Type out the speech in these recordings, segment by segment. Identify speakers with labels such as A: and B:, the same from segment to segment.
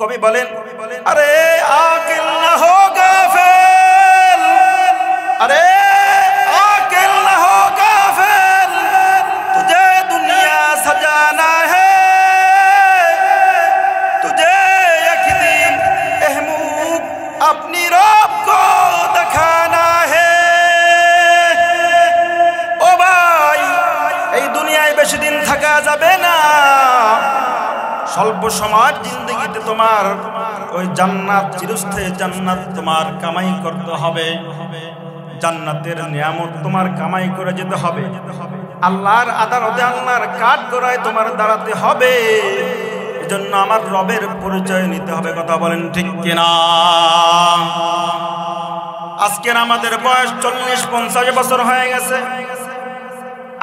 A: কবি বলেন, আরে আকিল না হো গাফিল, আরে আকিল না হো গাফিল, তুঝে দুনিয়া সজানা है, तुझे एक दिन अहमूद अपनी रब को दिखाना है। ओ भाई, এই দুনিয়ায় বেশি দিন থাকা যাবে না। স্বল্প সময়ের জিন্দেগিতে তোমার ওই জান্নাত, চিরস্থায়ী জান্নাত তোমার কামাই করতে হবে। জান্নাতের নিয়ামত তোমার কামাই করে যেতে হবে। আল্লাহর আদালতে আল্লাহর কাঠগড়ায় তোমার দাঁড়াতে হবে। এজন্য আমার রবের পরিচয় নিতে হবে। কথা বলেন ঠিক কিনা? আজকের আমাদের বয়স 40-50 বছর হয়ে গেছে,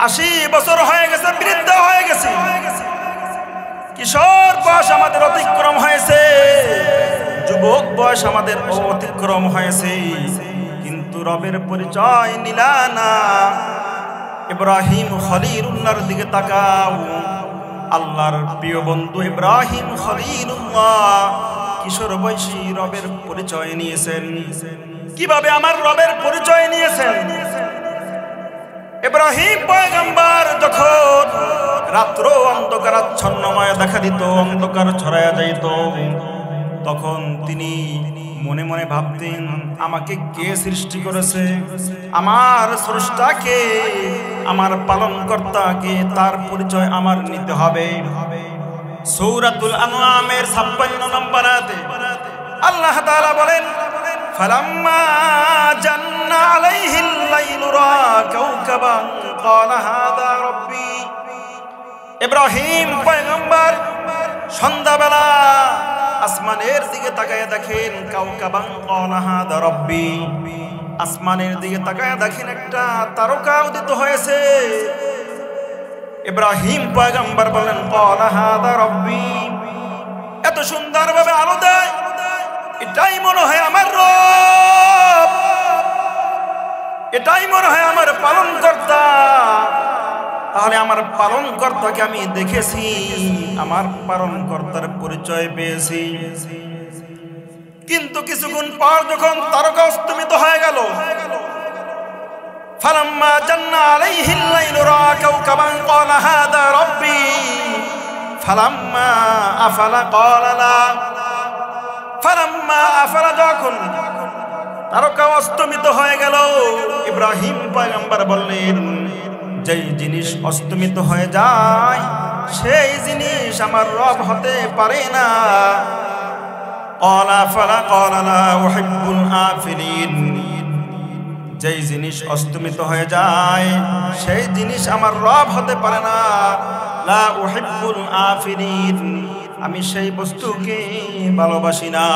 A: 80 বছর হয়ে গেছে, বৃদ্ধ হয়ে গেছে। কিশোর বয়স আমাদের অতিক্রম হয়েছে, যুবক বয়স আমাদের অতিক্রম হয়েছে, কিন্তু রবের পরিচয় নিলা না। ইব্রাহিম খলিলুল্লাহর দিকে তাকাও। আল্লাহর প্রিয় বন্ধু ইব্রাহিম খলিলুল্লাহ কিশোর বয়সী রবের পরিচয় নিয়েছেন। কিভাবে আমার রবের পরিচয় নিয়েছেন? ইব্রাহিম পয়গম্বর যখন রাত্র অন্ধকারাচ্ছন্নময় দেখা দিত, অন্ধকার ছড়ায়া যাইত, তখন তিনি মনে মনে ভাবতেন, আমাকে কে সৃষ্টি করেছে? আমার স্রষ্টাকে, আমার পালনকর্তাকে, তার পরিচয় আমার নিতে হবে। সূরাতুল আনআমের 56 নম্বর আয়াতে আল্লাহ তাআলা বলেন, ফালাম্মা জান্না আলাইহিল লাইলু রা কাওকাবান ক্বালা হাযা রাব্বি। ইব্রাহিম পয়গম্বর সন্ধ্যাবেলা আসমানের দিকে তাকায় দেখেন, কাওকাবান ক্বালা হাযা রাব্বি, আসমানের দিকে তাকায় দেখেন একটা তারকা উদিত হয়েছে। ইব্রাহিম পয়গম্বর বলেন, ক্বালা হাযা রাব্বি, এত সুন্দরভাবে আলো দেয়, এটাই মনে হয় আমার রব, এটাই মনে হয় আমার পালনকর্তা। তাহলে আমার পালনকর্তাকে আমি দেখেছি, আমার পালনকর্তার পরিচয় পেয়েছি। কিন্তু কিছুক্ষণ পর যখন তারকা অস্তমিত হয়ে গেল, ফালাম্মা জান্না আলাইহিল লাইলু রা কাওকাবান ক্বালা হাযা রাব্বি ফালাম্মা আফালা ক্বালা লা। ফালাম্মা আফালা, যখন তারকা অস্তমিত হয়ে গেল, ইব্রাহিম পয়গম্বর বললেন, যেই জিনিস অস্তমিত হয়ে যায় সেই জিনিস আমার রব হতে পারে না। ক্বালা ফালা ক্বালা লা উহিব্বুল আফিলিন, যেই জিনিস অস্তমিত হয়ে যায় সেই জিনিস আমার রব হতে পারে না। লা উহিব্বুল আফিলিন, আমি সেই বস্তুকে ভালোবাসি না।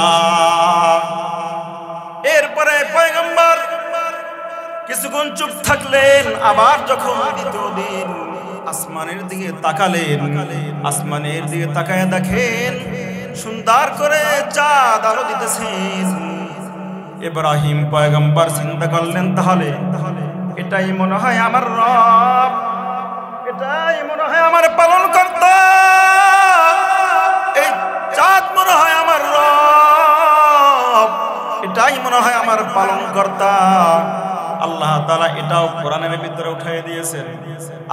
A: এরপরে পয়গম্বর কিছুক্ষণ চুপ থাকলেন। আবার যখন দ্বিতীয় দিন আসমানের দিকে তাকালেন, আসমানের দিকে তাকায় দেখেন সুন্দর করে চাঁদ আলো দিতেছেন। ইব্রাহিম পয়গম্বর চিন্তা করলেন, তাহলে এটাই মনে হয় আমার রব, এটাই মনে হয় আমার পালনকর্তা, এই চাঁদ মনে হয় আমার রব, এটাই মনে হয় আমার পালনকর্তা। আল্লাহ তাআলা এটাও কোরআনের ভিতরে উঠিয়ে দিয়েছেন।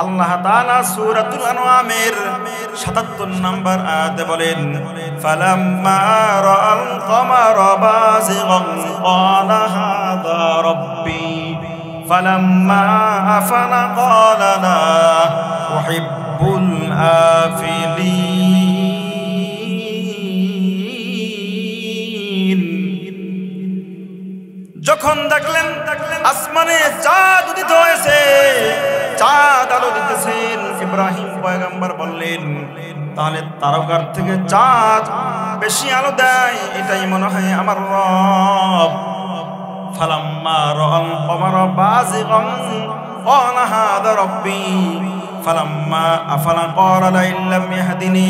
A: আল্লাহ তাআলা সূরাতুল আনআমের ৭৭ নম্বর আয়াতে বলেন, ফালাম্মা রাআল কমারা বাযিগান ক্বালা হাযা রাব্বি ফালাম্মা আফালা ক্বালা লা উহিব্বুল আফিলিন। যখন দেখলেন আসমানে চাঁদ উদিত হয়েছে, চাঁদ আলো দিতেছেন, ইব্রাহিম পয়গম্বর বললেন, তাহলে তারকার থেকে চাঁদ বেশি আলো দেয়, এটাই মনে হয় আমার রব। ফালাম্মা রাআল কমারা বাযিগান ক্বালা হাযা রাব্বি ফালাম্মা আফালা ক্বালা লা ইল্লাম ইয়াহদিনি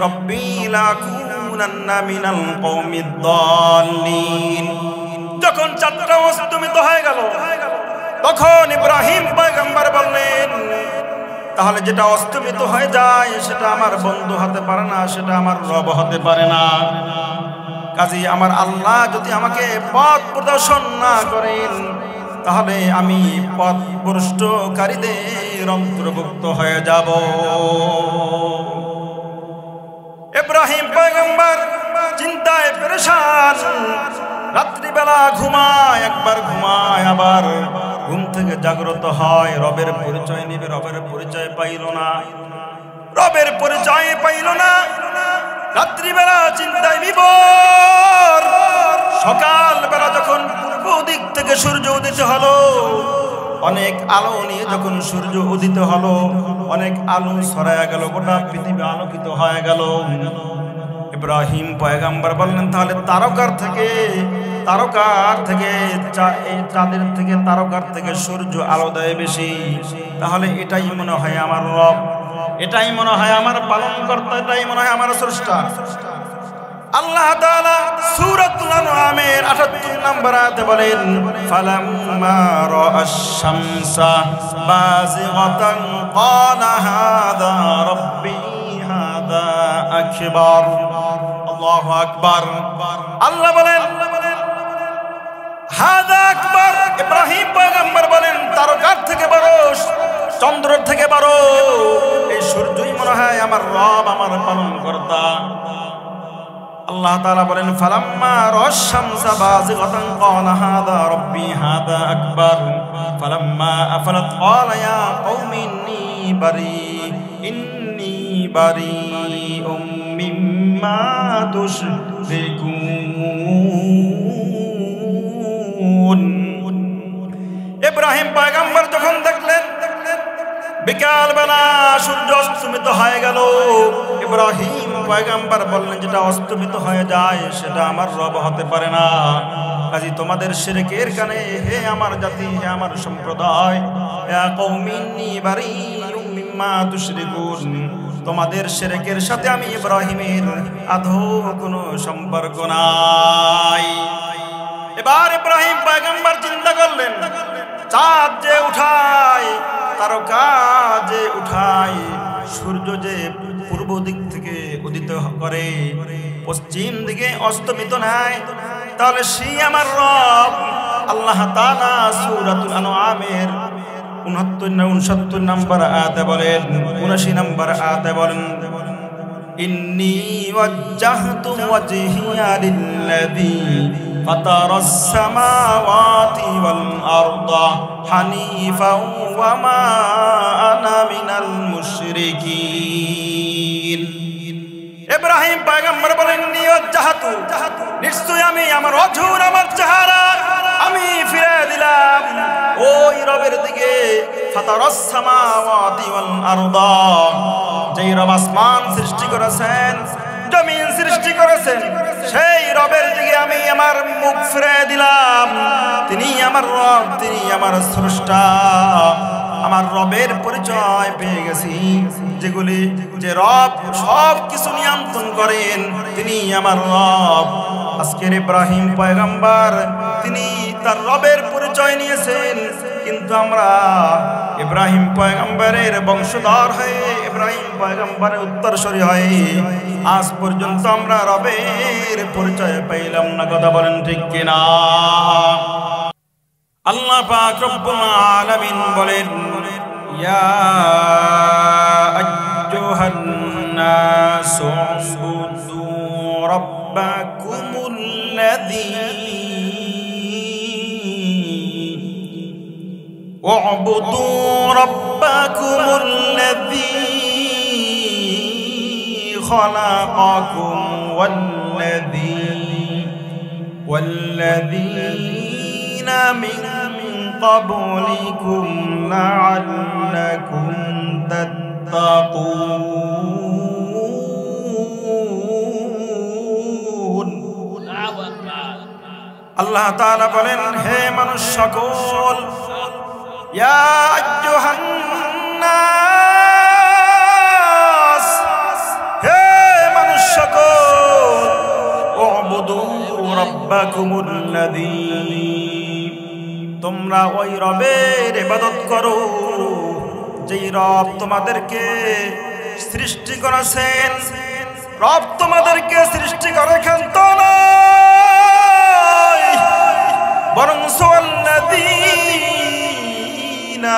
A: রাব্বি লাকুনান্না মিনাল কওমিদ দাল্লিন। যখন চাঁদটা অস্তমিত হয়ে গেল, তখন ইব্রাহিম পয়গম্বর বললেন, তাহলে যেটা অস্তমিত হয়ে যায় সেটা আমার বন্ধু হতে পারে না, সেটা আমার রব হতে পারে না। কাজী আমার আল্লাহ যদি আমাকে পথ প্রদর্শন না করেন তাহলে আমি পথ ভ্রষ্টকারীদের অন্তর্ভুক্ত হয়ে যাব। ইব্রাহিম পয়গম্বর চিন্তায় পেরেশান, রাত্রিবেলা ঘুমায়, একবার ঘুমায় আবার ঘুম থেকে জাগ্রত হয়, রবের পরিচয় নেবে, রবের পরিচয় পাইল না, রবের পরিচয় পাইল না। রাত্রিবেলা চিন্তায় বিভোর। সকালবেলা যখন পূর্ব দিক থেকে সূর্য উদিত হলো, অনেক আলো নিয়ে যখন সূর্য উদিত হলো, অনেক আলো ছড়ায় গেল, গোটা পৃথিবী আলোকিত হয়ে গেল। ইব্রাহিম পয়গম্বর বললেন তাহলে তারকার থেকে চাঁদের থেকে তারকার থেকে সূর্য আলো দেয় বেশি, তাহলে এটাই মনে হয় আমার রব, এটাই মনে হয় আমার পালনকর্তা, এটাই মনে হয় আমার স্রষ্টা। আল্লাহ তাআলা সূরাতুল আনআমের ৭৮ নম্বর আয়াতে বলেন ফালাম্মা রাআশ শামসা বাযিগাতান ক্বালা হাযা রাব্বী হাযা আকবার। আল্লাহু আকবার। আল্লাহ বলেন হাযা আকবার। ইব্রাহিম পয়গম্বর বলেন তারকার থেকে বড়, চন্দ্রের থেকে বড় এই সূর্যই মনে হয় আমার রব, আমার পালনকর্তা। আল্লাহ তাআলা বলেন ফালাম্মা রাআশ শামসা বাযিগাতান ক্বালা হাযা রাব্বী হাযা আকবার ফালাম্মা আফলাত ক্বালা ইয়া কওমি ইন্নী বারীউম মিম্মা তুশরিকুন। ইব্রাহিম পয়গম্বর যখন দেখলেন বিকাল বেলা সূর্য অস্তমিত হয়ে গেল, ইব্রাহিম পয়গম্বর বললেন যেটা অস্তমিত হয়ে যায় সেটা আমার রব হতে পারে না। কাজী তোমাদের শিরকের কানে, হে আমার জাতি, হে আমার সম্প্রদায়, ইয়া কওমি ইন্নী বারীউম মিম্মা তুশরিকুন, তোমাদের শিরকের সাথে আমি ইব্রাহিমের আদৌ কোনো সম্পর্ক নাই। এবার ইব্রাহিম পয়গম্বর চিন্তা করলেন চাঁদ যে উঠায়, তারকা যে উঠায়, সূর্য যে পূর্ব দিক থেকে উদিত করে, পশ্চিম দিকে অস্তমিত নাই, তাহলে সেই আমার রব। আল্লাহ তাআলা সূরাতুল আনআমের 69 নম্বর আয়াতে বলেন, 79 নম্বর আয়াতে বলেন ইন্নী ওয়াজ্জাহতু ওয়াজহিয়া লিল্লাযী ফাতারাস সামাওয়াতি ওয়াল আরদা হানিফাও ওয়া মা আনা মিনাল মুশরিকিন। ইব্রাহিম পয়গম্বর বলেন ওয়াজ্জাহতু, নিশ্চয় আমি আমার ওজহুর, আমার চেহারা আমি ফিরে দিলাম ওই রবের দিকে। ফাতারাস সামাওয়াতি ওয়াল আরদা, যেই রব আসমান সৃষ্টি করেছেন, জমিন সৃষ্টি করেছেন, সেই রবের দিকে আমি আমার মুখ ফিরে দিলাম। তিনি আমার রব, তিনি আমার স্রষ্টা। আমার রবের পরিচয় পেয়ে গেছি, যেগুলি যে রব সব কিছু নিয়ন্ত্রণ করেন, তিনি আমার রব। আজকের ইব্রাহিম পয়গম্বর তিনি তার রবের পরিচয় নিয়েছেন, কিন্তু আমরা ইব্রাহিম পয়গম্বরের বংশধর হয়ে, ইব্রাহিম পয়গম্বরের উত্তরসূরি হয়ে আজ পর্যন্ত আমরা রবের পরিচয় পাইলাম না। কথা বলেন ঠিক কিনা? আল্লাহ পাক রব্বুল আলামিন বলেন ইয়া আইয়ুহান নাসু উবুদু রাব্বাকুমুল্লাযী اعبدوا ربكم الذي خلقكم والذين من قبلكم لعلكم تتقون। আল্লাহ তাআলা বলেন হে মানুষ সকল, ইয়া আইয়ুহান নাস, হে মানুষ সকল, উবুদু রাব্বাকুমুল্লাযী, তোমরা ওই রবের ইবাদত করো যেই রব তোমাদেরকে সৃষ্টি করেছেন। রব তোমাদেরকে সৃষ্টি করেছেন তো নয়,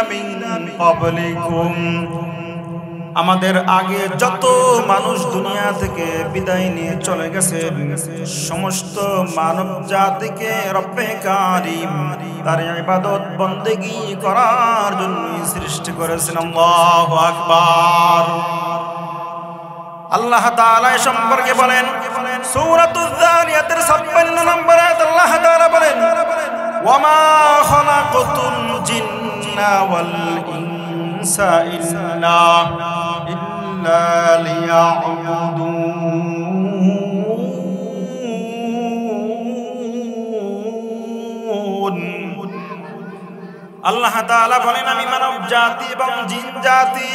A: মিন ক্বাবলিকুম আমাদের আগে যত মানুষ দুনিয়া থেকে বিদায় নিয়ে চলে গেছেন সমস্ত মানব জাতিকে রব্বে কারীম তার ইবাদত বন্দেগী করার জন্য সৃষ্টি করেছেন আল্লাহু আকবার আল্লাহ তাআলা এই সম্পর্কে বলেন সূরাতুয যারিয়াতের 56 নম্বর আয়াত আল্লাহ তাআলা বলেন ওয়ামা খালাকাতুল জিন্না ওয়াল ইনসা ইল্লা লিয়াবুদুন আল্লাহ তাআলা বলেন আমি মানব জাতি এবং জিন জাতি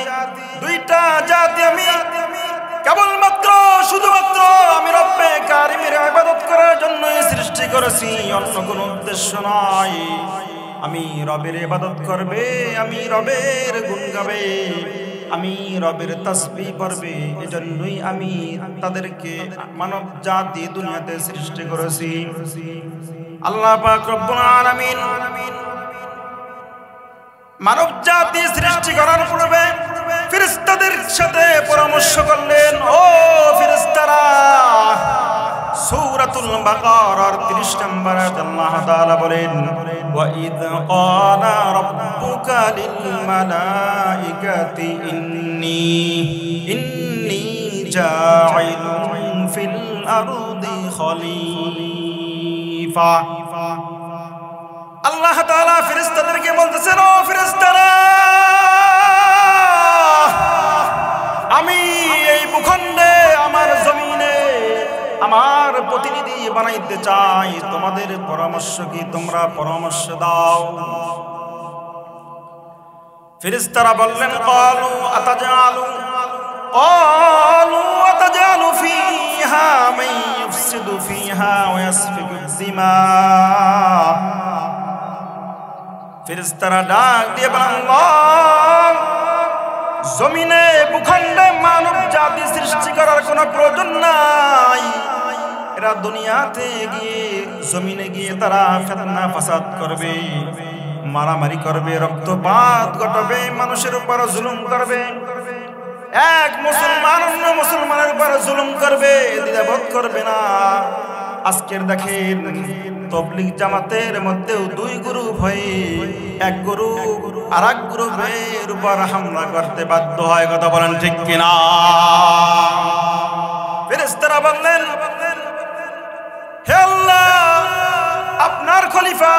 A: দুইটা জাতি আমি কেবলমাত্র শুধুমাত্র আমি রব্বে কারীমের ইবাদত করার জন্য সৃষ্টি করেছি অন্য কোনো উদ্দেশ্য নয় আমি রবের ইবাদত করবে আমি রবের গুণ গাবে আমি রবের তাসবিহ পড়বে এজন্যই আমি তাদেরকে মানব জাতি দুনিয়াতে সৃষ্টি করেছি আল্লাহ পাক রব্বুল আলামিন মানব জাতি সৃষ্টি করার পূর্বে ফেরেশতাদের সাথে পরামর্শ করলেন ও ফেরেশতারা সূরাতুল বাকারার 30 নম্বর আয়াতে আল্লাহ তাআলা বলেন ওয়া ইয ক্বালা রাব্বুকা লিল মালাইকাতি ইন্নী জাইলুন ফিল আরদি খলিফা আল্লাহ তাআলা ফেরেশতাদেরকে বলতেছেন ও ফেরেশতারা আমি এই ভূখণ্ডে আমার জমিনে আমার প্রতিনিধি বানাইতে চাই তোমাদের পরামর্শ কি তোমরা পরামর্শ দাও ফেরেশতারা বললেন ক্বালু আতাজালু ফিহা মান ইফসিদু ফিহা ওয়া ইয়াসফিকু দিমা ফেরেশতারা ডাক দিয়ে বলেন আল্লাহ জমিনে ভূখণ্ডে মানব জাতি সৃষ্টি করার কোনো প্রয়োজন নাই এরা দুনিয়াতে গিয়ে জমিনে গিয়ে তারা ফিতনা ফাসাদ করবে মারামারি করবে রক্তপাত ঘটাবে মানুষের উপর জুলুম করবে এক মুসলমান অন্য মুসলমানের উপর জুলুম করবে দ্বিধাবোধ করবে না আজকের দেখেন তাবলীগ জামাতের মধ্যেও দুই গ্রুপ হয়ে এক গ্রুপ আরেক গ্রুপের উপর হামলা করতে বাধ্য হয় কথা বলেন ঠিক কিনা ফেরেশতারা বললেন হে আল্লাহ আপনার খলিফা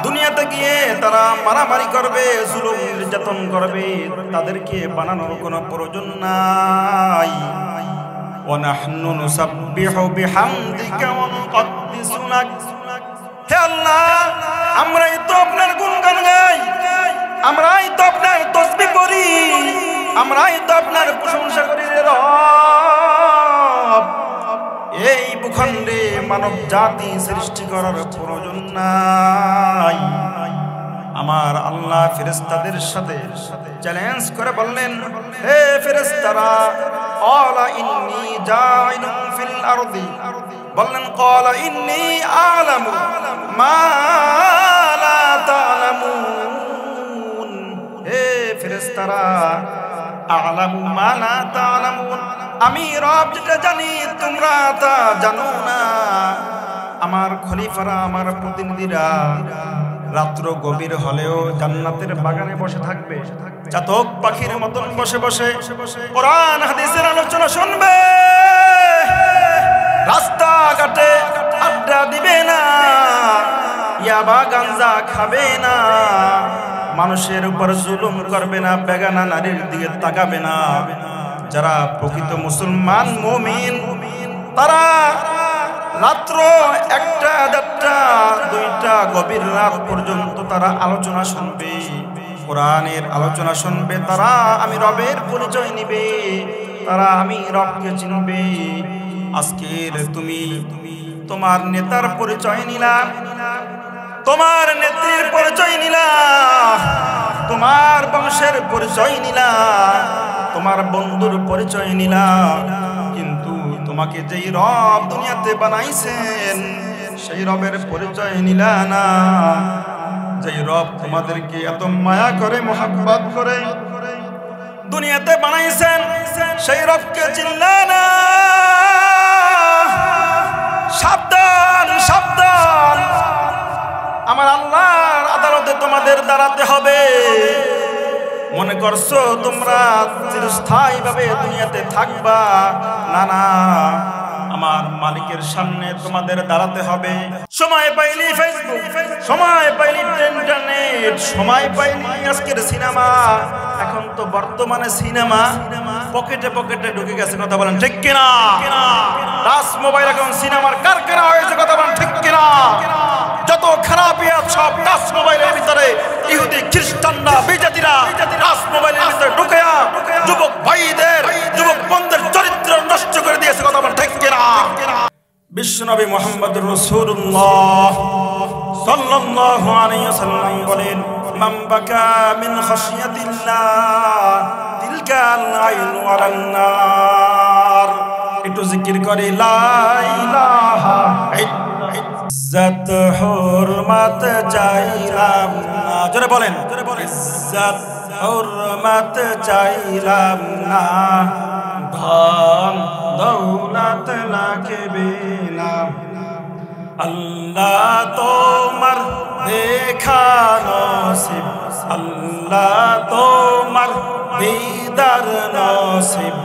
A: দুনিয়াতে গিয়ে তারা মারামারি করবে জুলুম নির্যাতন করবে তাদেরকে বানানোর কোনো প্রয়োজন নাই ওয়া নাহনু নুসাব্বিহু বিহামদিকা ওয়া নুকদ্দিসু লাক হে আল্লাহ আমরাই তো আপনার গুণগান গাই আমরাই তো আপনার তাসবিহ পড়ি আমরাই তো আপনার প্রশংসা করি রে রব এই ভূখণ্ডে মানব জাতি সৃষ্টি করার প্রয়োজন নাই আমার আল্লাহ ফেরেশতাদের সাথে চ্যালেঞ্জ করে বললেন হে ফেরেশতারা ক্বালা ইন্নী জাইলুন ফিল আরদি বললেন ক্বালা ইন্নী আ'লামু মা লা তা'লামুন হে ফেরেশতারা আ'লামু মা লা তা'লামুন আমি রব যেটা জানি তোমরা তা জানো না আমার খলিফারা আমার প্রতিনিধিরা রাত্র গভীর হলেও জান্নাতের বাগানে বসে থাকবে চাতক পাখির মতন বসে বসে কোরআন হাদিসের আলোচনা শুনবে রাস্তাঘাটে আড্ডা দিবে না ইয়াবা গাঞ্জা খাবে না মানুষের উপর জুলুম করবে না বেগানা নারীর দিকে তাকাবে না যারা প্রকৃত মুসলমান মুমিন তারা রাত্র 1টা 1:30 2টা গভীর রাত পর্যন্ত তারা আলোচনা শুনবে কোরআনের আলোচনা শুনবে তারা আমি রবের পরিচয় নিবে তারা আমি রবকে চিনবে আজকের তুমি তোমার নেতার পরিচয় নিলা তোমার নেত্রীর পরিচয় নিলা তোমার বংশের পরিচয় নিলা তোমার বন্ধুর পরিচয় নিলা কিন্তু তোমাকে যেই রব দুনিয়াতে বানাইছেন সেই রবের পরিচয় নিলা না যেই রব তোমাদেরকে এত মায়া করে মোহাব্বত করে দুনিয়াতে বানাইছেন সেই রবকে চিনলে না। সাবধান সাবধান, আমার আল্লাহর আদালতে তোমাদের দাঁড়াতে হবে। মনে করছো তোমরা চিরস্থায়ীভাবে দুনিয়াতে থাকবা? না না, আমার মালিকের সামনে তোমাদের দাঁড়াতে হবে। সময় পাইলি ফেসবুক, সময় পাইলি ইন্টারনেট, সময় পাইলি আজকের সিনেমা। এখন তো বর্তমানে সিনেমা পকেটে পকেটে ঢুকে গেছে, কথা বলেন ঠিক কিনা? টাচ মোবাইল এখন সিনেমার কারখানা হয়েছে, কথা বলেন ঠিক কিনা? যত খারাপ সব টাচ মোবাইলের ভিতরে, ইহুদি খ্রিস্টানরা বিজাতিরা টাচ মোবাইলের ভিতরে ঢুকে যুবক ভাইদের যুবক বন্ধের চরিত্র নষ্ট করে দিয়েছে, কথা বলেন ঠিক কিনা? বিশ্বনবী মুহাম্মদুর রাসূলুল্লাহ সাল্লাল্লাহু আলাইহি ওয়াসাল্লাম বলেন, মান বাকা মিন খাশিয়াতিল্লাহ তিলকাল আইনু আলান নার। একটু জিকির করি লা ইলাহা ইল্লাল্লাহ। ইজ্জত হুরমত চাইলাম না, জোরে বলেন, ইজ্জত হুরমত চাইলাম না, ধন দৌলত লাগবে না। আল্লাহ তোমার দেখা নসিব, আল্লাহ তোমার দিদার নসিব,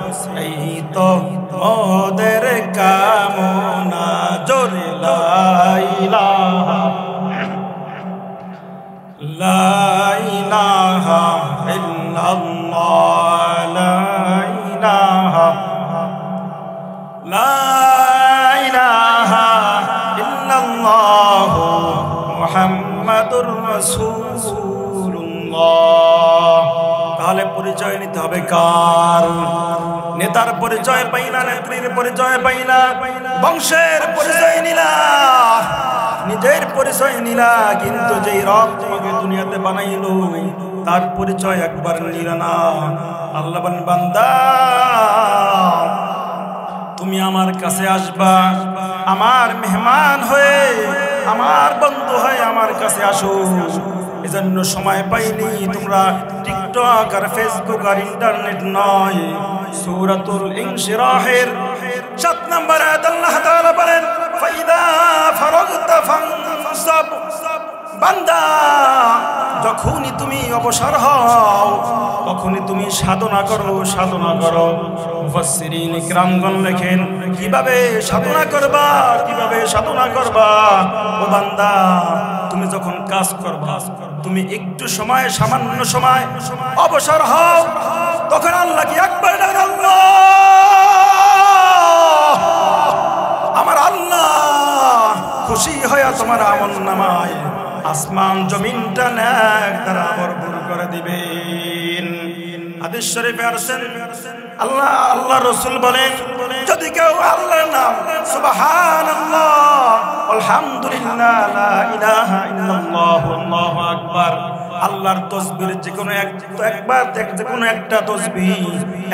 A: এই তো মোদের কামনা। জোরে লা ইলাহা লা ইলাহা ইল্লাল্লাহ, লা ইলাহা লা ইলাহা ইল্লাল্লাহ মুহাম্মাদুর রাসূলুল্লাহ। তাহলে পরিচয় নিতে হবে কার? নেতার পরিচয় পাইলা, নেত্রীর পরিচয় পাইলা, বংশের পরিচয় নিলা, নিজের পরিচয় নিলা, কিন্তু যেই রব তোমাকে দুনিয়াতে বানাইলো তার পরিচয় একবার নিলা না। আল্লাহ বলেন, বান্দা তুমি আমার কাছে আসবা, আমার মেহমান হয়ে, আমার বন্ধু হয়ে আমার কাছে আসো। এজন্য সময় পাইনি তোমরা টিকটক আর ফেসবুক আর ইন্টারনেট নয়, সূরাতুল ইনশিরাহের 7 নম্বর আয়াত আল্লাহ তাআলা বলেন, ফাইদা ফারাগতা ফানসাব। বান্দা যখনই তুমি অবসর হও তখনই তুমি সাধনা করো, সাধনা করো। মুফাসসিরিন ইকরামগণ লেখেন, কিভাবে সাধনা করবা, কিভাবে সাধনা করবা? ও বান্দা, তুমি যখন কাজ করবা, তুমি একটু সময়, সামান্য সময় অবসর হও, তখন আল্লাহ কি একবার ডাক, আল্লাহ, আমার আল্লাহ খুশি হয়ে তোমার আমলনামায় আসমান জমিনটা নেক দ্বারা ভরপুর করে দিবেন। হাদিস শরীফে আসেন, আল্লাহ রাসূল বলেন, যদি কেউ আল্লাহর নাম সুবহানাল্লাহ, আলহামদুলিল্লাহ, লা ইলাহা ইল্লাল্লাহ, আল্লাহু আকবার, আল্লাহর তাসবিহ যে কোনো একবার, যে কোনো একটা তাসবিহ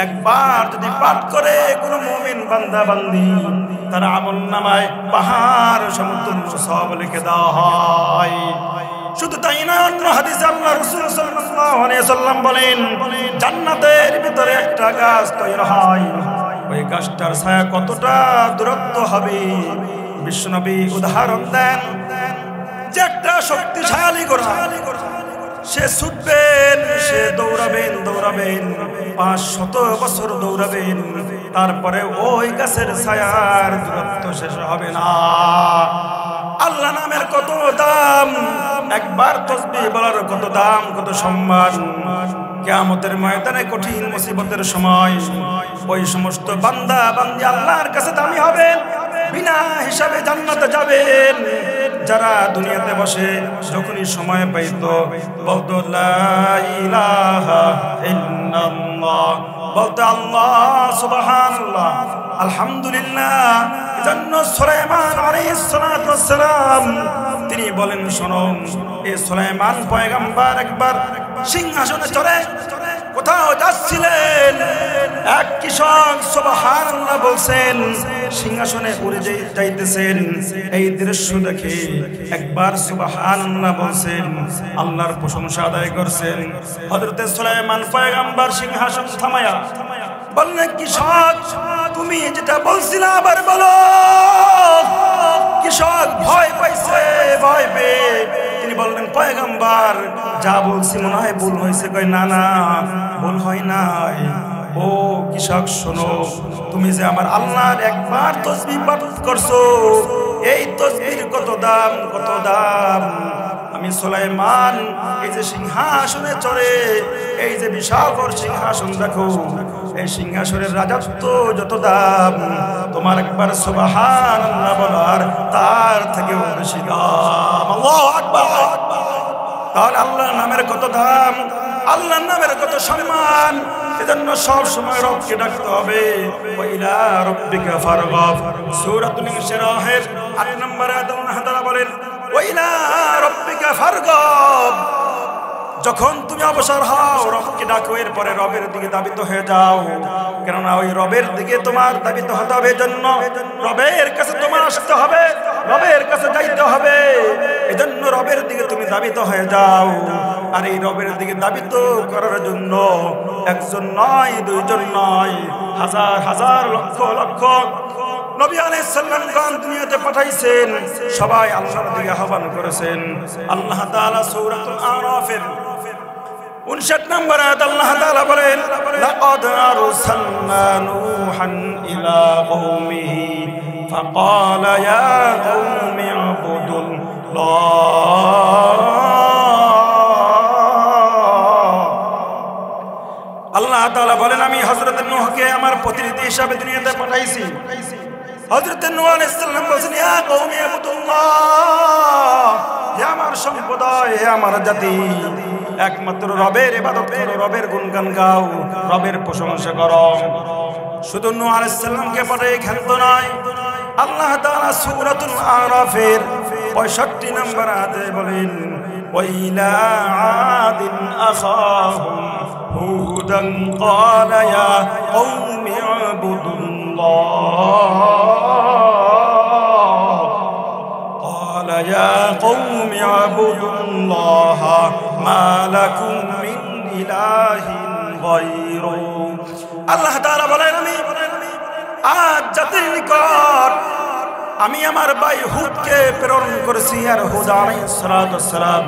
A: একবার যদি পাঠ করে কোনো মুমিন বান্দা বান্দি, তার আমলনামায় পাহাড় সমতুল্য সওয়াব লিখে দেওয়া হয়। শুধু তাই না, অন্য হাদিসে আল্লাহ রাসূল সাল্লাল্লাহু আলাইহি ওয়াসাল্লাম বলেন, জান্নাতের ভিতরে একটা গাছ তৈরি হয়, ওই গাছটার ছায়া কতটা দূরত্ব হবে। বিশ্বনবী উদাহরণ দেন যে একটা শক্তিশালী ঘোড়া, সে ছুটবেন, সে দৌড়াবেন, 500 বছর দৌড়াবেন, তারপরে ওই গাছের ছায়ার দূরত্ব শেষ হবে না। আল্লাহ নামের কত দাম, একবার তাসবিহ বলার কত দাম, কত সম্মান। কিয়ামতের ময়দানে কঠিন মুসিবতের সময় ওই সমস্ত বান্দা বান্দি আল্লাহর কাছে দামি হবেন, বিনা হিসাবে জান্নাতে যাবেন। যারা দুনিয়াতে বসে যখনই সময় পাইতো বলতো লা ইলাহা ইল্লাল্লাহ, বলতো আল্লাহ সুবহানাল্লাহ, আলহামদুলিল্লাহ। এজন্য সুলাইমান আলাইহিস সালাতু ওয়াস সালাম তিনি বলেন, শোনো, এই সুলাইমান পয়গম্বর একবার সিংহাসনে চড়ে কোথাও যাচ্ছিলেন, এক কৃষক সুবহানাল্লাহ বলছেন, সিংহাসনে উড়ে যাইতেছেন। এই দৃশ্য দেখে একবার সুবহানাল্লাহ বলছেন, আল্লাহর প্রশংসা আদায় করছেন। হযরত সুলাইমান পয়গম্বর সিংহাসন থামায়া বললেন, কৃষক তুমি যেটা বলছিলে আবার বলো। কৃষক ভয় পাইছে, ভয় পেয়ে তিনি বললেন, পয়গম্বর যা বলছি মনে হয় ভুল হয়েছে। কই না না, ভুল হয় নাই। ও কৃষক শোনো, তুমি যে আমার আল্লাহর একবার তাসবিহ পাঠ করছো, এই তাসবিহর কত দাম, কত দাম। আমি সুলাইমান এই যে সিংহাসনে চড়ে, এই যে বিশাল বড় সিংহাসন দেখো, এই সিংহাসনের রাজত্ব যত দাম, তোমার একবার সুবহানাল্লাহ বলার তার থেকেও বেশি দাম। আল্লাহু আকবার। তাহলে আল্লাহর নামের কত দাম, আল্লাহর নামের কত সম্মান। এজন্য সব সময় রবকে ডাকতে হবে। ওয়াইলা রাব্বিকা ফারগাব, সূরাতুল ইনশিরাহের ৮ নম্বর আয়াতে আল্লাহ তাআলা বলেন, ওয়াইলা রাব্বিকা ফারগাব। যখন তুমি অবসর হও রবকে ডাকো, এরপরে রবের দিকে দাবিত হয়ে যাও। কেননা ওই রবের দিকে তোমার দাবিত হতে হবে। এজন্য রবের কাছে তোমার আসতে হবে, রবের কাছে যাইতে হবে। এজন্য রবের দিকে তুমি দাবিত হয়ে যাও। আর এই রবের দিকে দাবিত করার জন্য একজন নয়, দুইজন নয়, হাজার হাজার, লক্ষ লক্ষ নবী আলাইহিস সালাম দুনিয়াতে পাঠাইছেন। সবাই আল্লাহর দিকে আহ্বান করেছেন। আল্লাহ তাআলা সূরাতুল আরাফের 59 নম্বর আয়াত আল্লাহ তাআলা বলেন, লাকাদ আরসালনা নূহান ইলা কওমিহি ফাকালা ইয়া কওমি ইবুদুল্লাহ। আল্লাহ তাআলা বলেন, আমি হযরত নূহকে আমার প্রতিনিধি হিসেবে দুনিয়াতে পাঠাইছি। হযরত নূহ আলাইহিস সালাম বলেন, ইয়া কওমি ইবুদুল্লাহ, হে আমার সম্প্রদায়, হে আমার জাতি, একমাত্র রবের ইবাদত করো, রবের গুণগান গাও, রবের প্রশংসা করো। শুধু নূহ আলাইহিস সালামকে পাঠিয়ে ক্ষান্ত নয়, আল্লাহ তাআলা সূরাতুল আরাফের 65 নম্বর আয়াতে বলেন, ওয়াইলা আদিন আখাহুম হুদান ক্বালা ইয়া কওমি ইবুদুল্লাহ। ক্বালা ইয়া কওমি ইবুদুল্লাহ মা লাকুম মিন ইলাহিন গায়রু। আল্লাহ তাআলা বলেন, আজ জাতির নিকট আমি আমার ভাই হুদকে প্রেরণ করেছি। আর হুদ আলাইহিস সালাতু ওয়াস সালাম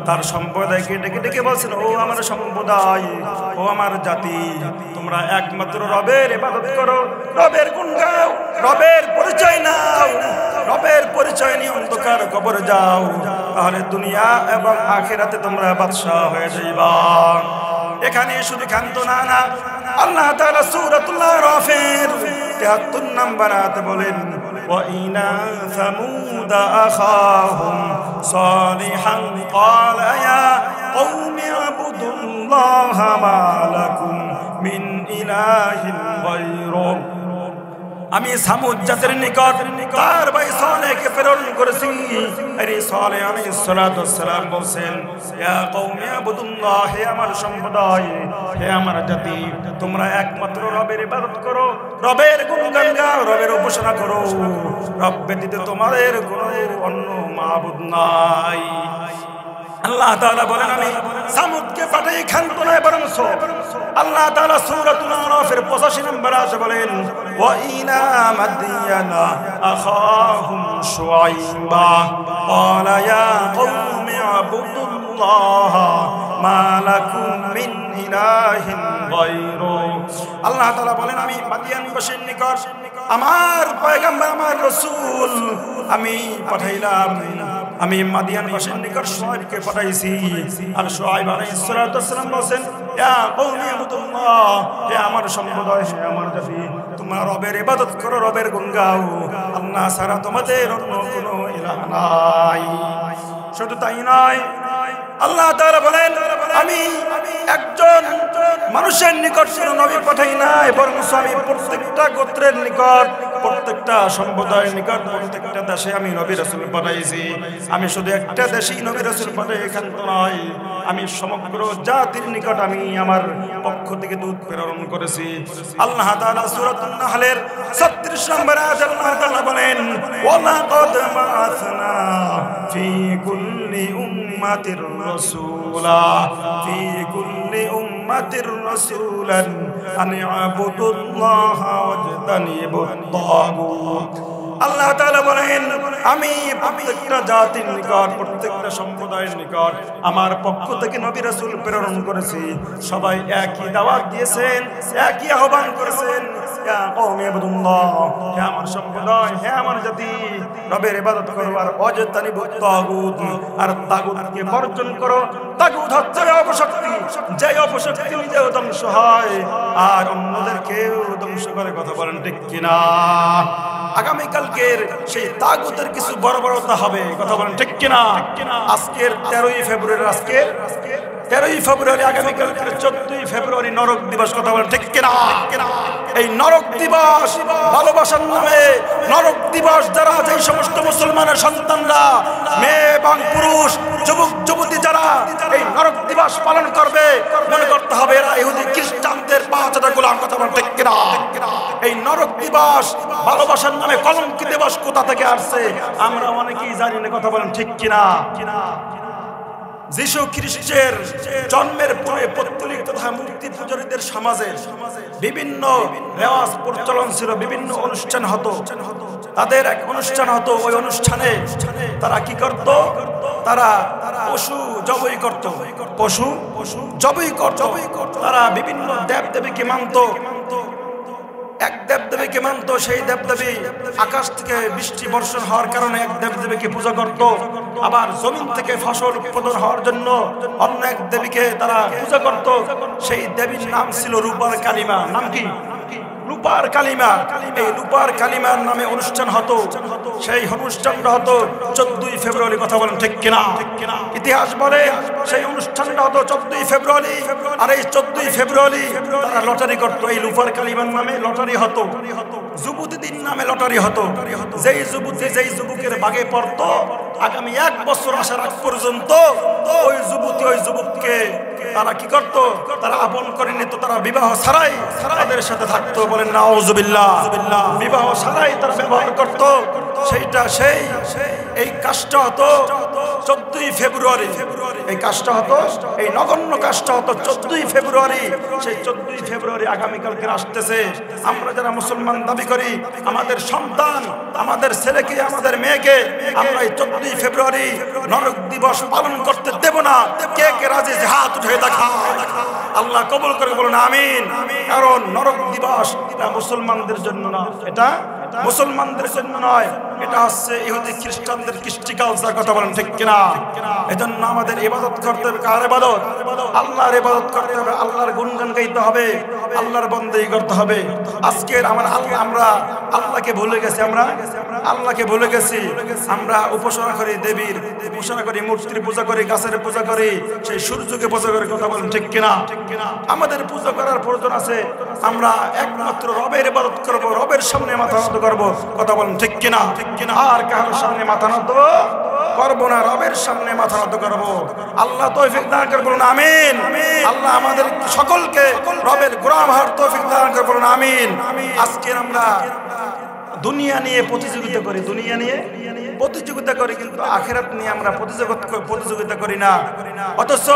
A: তার সম্প্রদায়কে ডেকে ডেকে বলছেন, ও আমার সম্প্রদায়, ও আমার জাতি, তোমরা একমাত্র রবের ইবাদত করো, রবের গুণ গাও, রবের পরিচয় নাও। রবের পরিচয় নিয়ে অন্ধকার কবরে যাও, তাহলে দুনিয়া এবং আখিরাতে তোমরা বাদশা হয়ে যাইবা। এখানে শুধু ক্ষান্ত না, আল্লাহ তাআলা সূরাতুল আরাফের ৭৩ নম্বর আয়াতে বলেন, ওয়া ইলা সামুদ আখাহুম সালিহান ক্বালা ইয়া কওমি ইবুদুল্লাহ মা লাকুম মিন ইলাহিন গায়রু। আমি সামুদ জাতির নিকট তার ভাই সালেহকে প্রেরণ করেছি। আরে সালেহ আলাইহিস সালাতু ওয়াস সালাম বলেন, ইয়া কওমি ইবুদুল্লাহ, হে আমার সম্প্রদায়, হে আমার জাতি, তোমরা একমাত্র রবের ইবাদত করো, রবের গুণগান গাও, রবের উপাসনা করো। রব ব্যতীত তোমাদের কোনো অন্য মাবুদ নাই। আল্লাহ তাআলা বলেন, আমি সামুদকে পাঠিয়ে ক্ষান্ত নয়, বরং আল্লাহ তাআলা সূরাতুল আরাফের 85 নম্বর আয়াতে বলেন, ওয়া ইলা মাদিয়ানা আখাহুম শুআইবা ক্বালা ইয়া কওমি ইবুদুল্লাহ মা লাকুম মিন ইলাহিন গায়রু। আল্লাহ তাআলা বলেন, আমি মাদিয়ানবাসীর নিকট আমার পয়গম্বর, আমার রাসূল আমি পাঠাইলাম। আমি মাদিয়ানবাসীর নিকট শুআইবকে পাঠাইছি। আর শুআইব আলাইহিস সালাতু ওয়াস সালাম বলেন, ইয়া কওমি ইবুদুল্লাহ, হে আমার সম্প্রদায়, হে আমার জাতি, তোমরা রবের ইবাদত করো, রবের গুণ গাও। আল্লাহ ছাড়া তোমাদের অন্য কোনো ইলাহ নাই। শুধু তাই নয়, আল্লাহ তাআলা বলেন, আমি একজন মানুষের নিকট কোনো নবী পাঠাই নাই, বরং আমি প্রত্যেকটা গোত্রের নিকট, প্রত্যেকটা সম্প্রদায়ের নিকট প্রত্যেকটা দেশে আমি নবী রাসূল পাঠাইছি। আমি শুধু একটা দেশেই নবী রাসূল পাঠাই এখান তো নয়, আমি সমগ্র জাতির নিকট আমি আমার পক্ষ থেকে দূত প্রেরণ করেছি। আল্লাহ তাআলা সূরাতুন নাহলের 36 নম্বর আয়াতে আল্লাহ তাআলা বলেন, ওয়ালাকাদ বাআসনা ফি কুল্লি উম্মাতির রাসূলা ফি কুল্লি উম্মাতির রাসূলান আন ইবুদুল্লাহা ওয়াজতানিবুত তাগুত। আল্লাহ তাআলা বলেন, আমি প্রত্যেকটা জাতির নিকট প্রত্যেকটা সম্প্রদায়ের নিকট আমার পক্ষ থেকে নবী রাসূল প্রেরণ করেছি। সবাই একই দাওয়াত দিয়েছেন, একই আহ্বান করেছেন, ইয়া কওমি ইবুদুল্লাহ, হে আমার সম্প্রদায়, হে আমার জাতি, রবের ইবাদত করো আর ওয়াজতানিবুত তাগুত, আর তাগুতকে বর্জন করো। তাগুত হচ্ছে অপশক্তি, যে অপশক্তি নিজেও ধ্বংস হয় আর অন্যদেরকেও ধ্বংস করে। কথা বলেন ঠিক কিনা? আগামীকালকের সেই তাগুতের কিছু বর্বরতা হবে। কথা বলেন ঠিক কিনা? আজকের 13ই ফেব্রুয়ারি, আজকের 13ই ফেব্রুয়ারি, আগামীকালকের 14ই ফেব্রুয়ারি নরক দিবস। কথা বলেন ঠিক কিনা? এই নরক দিবস ভালোবাসার নামে নরক দিবস যারা, যে সমস্ত মুসলমানের সন্তানরা, মেয়ে এবং পুরুষ, যুবক যুবতী যারা এই নরক দিবস পালন করবে, মনে করতে হবে এরা ইহুদি খ্রিস্টানদের 5টা গোলাম। কথা বলেন ঠিক কিনা? এই নরক দিবস ভালোবাসার নামে কলঙ্কি দিবস কোথা থেকে আসছে আমরা অনেকেই জানি না। কথা বলেন ঠিক কিনা? যিশু খ্রিস্টের জন্মের পরে পৌত্তলিক তথা মূর্তি পূজারীদের সমাজে বিভিন্ন রেওয়াজ প্রচলন ছিল, বিভিন্ন অনুষ্ঠান হতো। তাদের এক অনুষ্ঠান হতো, ওই অনুষ্ঠানে তারা কি করত? তারা পশু জবাই করত, পশু জবাই করত। তারা বিভিন্ন দেবদেবীকে মানত। এক দেবদেবীকে মানত, সেই দেবদেবী আকাশ থেকে বৃষ্টি বর্ষণ হওয়ার কারণে এক দেবদেবীকে পূজা করত। আবার জমিন থেকে ফসল উৎপাদন হওয়ার জন্য অন্য এক দেবীকে তারা পূজা করত। সেই দেবীর নাম ছিল রূপার কালিমা। নাম কি? রূপার কালিমা। এই রূপার কালিমার নামে অনুষ্ঠান হতো। সেই অনুষ্ঠানটা হতো 14ই ফেব্রুয়ারি। কথা বলেন ঠিক কিনা? ইতিহাস বলে সেই অনুষ্ঠানটা হতো 14ই ফেব্রুয়ারি। আর এই 14ই ফেব্রুয়ারি তারা লটারি করতো। এই রূপার কালিমার নামে লটারি হতো, যুবতী দিন নামে লটারি হতো। যেই যুবতী যেই যুবকের ভাগে পড়তো, আগামী 1 বছর আসার আগ পর্যন্ত ওই যুবতী ওই যুবককে তারা কি করত? তারা আপন করে নিত। তারা বিবাহ ছাড়াই তাদের সাথে থাকতো। বলেন নাউজুবিল্লাহ। বিবাহ ছাড়াই তারা ব্যবহার করত। সেইটা এই কাজটা হতো 14ই ফেব্রুয়ারি। এই কাজটা হতো, এই নগণ্য কাজটা হতো 14ই ফেব্রুয়ারি। সেই 14ই ফেব্রুয়ারি আগামীকালকে আসতেছে। আমরা যারা মুসলমান দাবি করি, আমাদের সন্তান, আমাদের ছেলেকে, আমাদের মেয়েকে আমরা এই 14ই ফেব্রুয়ারি নরক দিবস পালন করতে দেব না। কে কে রাজি? হাত উঠে দেখা। আল্লাহ কবুল করে বলুন আমিন। কারণ নরক দিবস এটা মুসলমানদের জন্য না, এটা মুসলমানদের জন্য নয়, এটা হচ্ছে ইহুদি খ্রিস্টানদের কৃষ্টি কালচার। কথা বলেন ঠিক কিনা? এজন্য আমাদের ইবাদত করতে হবে। কার ইবাদত? আল্লাহর ইবাদত করতে হবে। আল্লাহর গুণগান গাইতে হবে, আল্লাহর বন্দেগী করতে হবে। আজকের আমরা আল্লাহকে ভুলে গেছি। আমরা আল্লাহকে ভুলে গেছি। আমরা উপাসনা করি দেবীর, উপাসনা করি মূর্তির পূজা করি, গাছের পূজা করি, সেই সূর্যকে পূজা করি। কথা বলেন ঠিক কিনা? আমাদের পূজা করার প্রয়োজন আছে। আমরা একমাত্র রবের ইবাদত করব, রবের সামনে মাথা নত করব। কথা বলেন ঠিক কিনা? আর কারোর সামনে মাথা নত করব না, রবের সামনে মাথা নত করব। আল্লাহ তৌফিক দান করে বলুন আমিন। আল্লাহ আমাদের সকলকে রবের গোলাম হওয়ার তৌফিক দান করে বলুন আমিন। আজকে আমরা দুনিয়া নিয়ে প্রতিযোগিতা করি, দুনিয়া নিয়ে প্রতিযোগিতা করি, কিন্তু আখিরাত নিয়ে আমরা প্রতিযোগিতা করি না। অথচ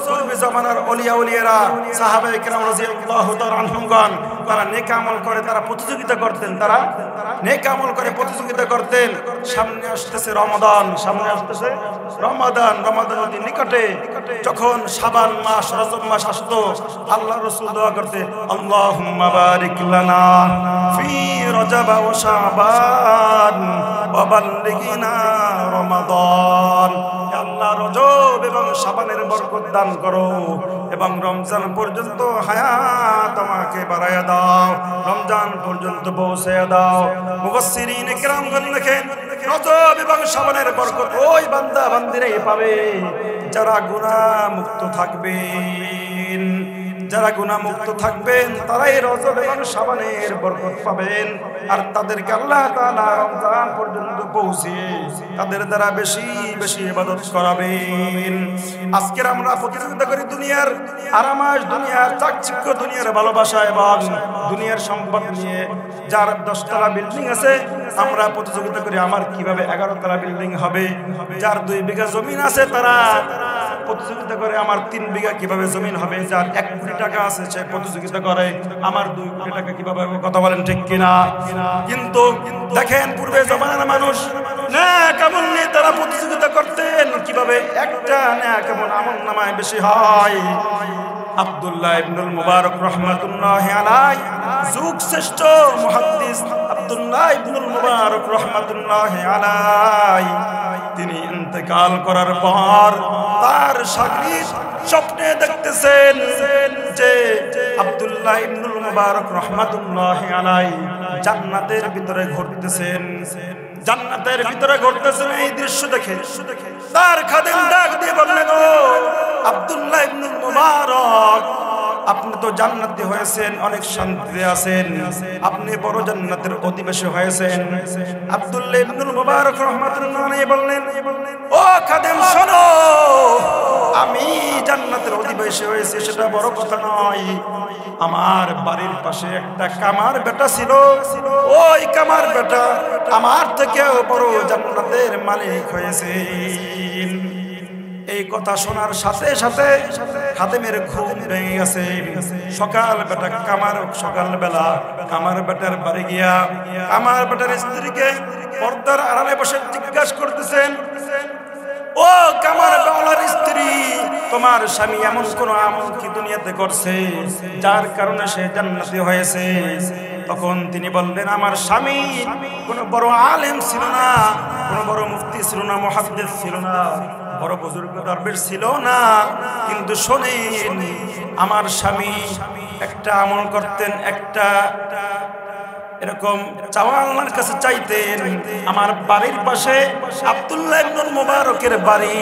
A: পূর্বে জামানার ওলিয়া উলিয়ারা, সাহাবায়ে কেরাম রাদিয়াল্লাহু তাআলা আনহুমগণ, তারা নেক আমল করে তারা প্রতিযোগিতা করতেন। তারা নেক আমল করে প্রতিযোগিতা করতেন। সামনে আসতেছে রমাদান, সামনে আসতেছে রমাদান। রমাদানের নিকটে যখন শাবান মাস, রজব মাস আসতো, আল্লাহ রাসূল দোয়া করতে, আল্লাহুম্মা বারিক লানা ফি রজব ওয়া শাবান ওয়া বাল্লিগনা রমাদান। আল্লাহ রজব এবং শাবানের বরকত দান করো এবং রমজান পর্যন্ত হায়াত আমাকে বাড়ায়া দাও, রমজান পর্যন্ত পৌঁছায়া দাও। মুফাসসিরিন কিরামগণ লেখেন, রজব এবং শাবানের বরকত ওই বান্দা বান্দিরাই পাবে যারা গুনাহ মুক্ত থাকবেন, যারা গুনাহমুক্ত থাকবেন তারাই রজব এবং শাবানের বরকত পাবেন। আর তাদেরকে আল্লাহ তাআলা রমজান পর্যন্ত পৌঁছিয়ে তাদের দ্বারা বেশি বেশি ইবাদত করাবেন। আজকের আমরা প্রতিযোগিতা করি দুনিয়ার আরামাস, দুনিয়ার চাকচিক্য, দুনিয়ার ভালোবাসা এবং দুনিয়ার সম্পদ নিয়ে। যার 10 তলা বিল্ডিং আছে আমরা প্রতিযোগিতা করি আমার কিভাবে 11 তলা বিল্ডিং হবে। যার 2 বিঘা জমিন আছে তারা প্রতিযোগিতা করে আমার 3 বিঘা কিভাবে জমিন হবে। যার 1 কোটি টাকা আছে সে প্রতিযোগিতা করে আমার 2 কোটি টাকা কিভাবে হবে। কথা বলেন ঠিক কিনা? কিন্তু দেখেন পূর্বে জমানার মানুষ নেক আমল নিয়ে তারা প্রতিযোগিতা করতেন কিভাবে একটা নেক আমল নামায় বেশি হয়। আব্দুল্লাহ ইবনুল মুবারক রাহমাতুল্লাহি আলাইহি যুগ শ্রেষ্ঠ মুহাদ্দিস আব্দুল্লাহ ইবনুল মুবারক রাহমাতুল্লাহি আলাইহি তিনি ইন্তেকাল করার পর তার শাগিদ স্বপ্নে দেখতেছেন যে আব্দুল্লাহ ইবনুল মুবারক রাহমাতুল্লাহি আলাইহি জান্নাতের ভিতরে ঘুরতেছেন। জান্নাতের ভিতরে ঘুরতেছেন এই দৃশ্য দেখে তার খাদেম ডাক দিয়ে বললেন, ও আব্দুল্লাহ ইবনুল মুবারক, আপনি তো জান্নাতি হয়েছেন, অনেক শান্তিতে আছেন, আপনি বড় জান্নাতের অধিবাসী হয়েছেন। আব্দুল্লাহ ইবনুল মুবারক রাহমাতুল্লাহি আলাইহি বললেন, ও খাদেম শোনো, আমি জান্নাতের অধিবাসী হয়েছি সেটা বড় কথা নয়। আমার বাড়ির পাশে একটা কামার বেটা ছিল, ওই কামার বেটা আমার থেকেও বড় জান্নাতের মালিক হয়েছে। এই কথা শোনার সাথে সাথে খাদেমের ঘুম ভেঙে গেছে। সকালবেলা কামার বেটার বাড়ি গিয়া কামার বেটার স্ত্রীকে পর্দার আড়ালে বসে জিজ্ঞাসা করতেছেন, ও কামার বাওলার স্ত্রী, তোমার স্বামী এমন কোন আমল কি দুনিয়াতে করছে যার কারণে সে জান্নাতি হয়েছে? তখন তিনি বললেন, আমার স্বামী কোন বড় আলেম ছিল না, কোন বড় মুফতি ছিল না, মুহাদ্দিস ছিল না, বড় বুজুর্গ দরবেশ ছিল না, কিন্তু শোনেন আমার স্বামী একটা আমল করতেন, একটা এরকম চাওয়া আল্লাহর কাছে চাইতেন। আমার বাড়ির পাশে আব্দুল্লাহ ইবনুল মুবারকের বাড়ি।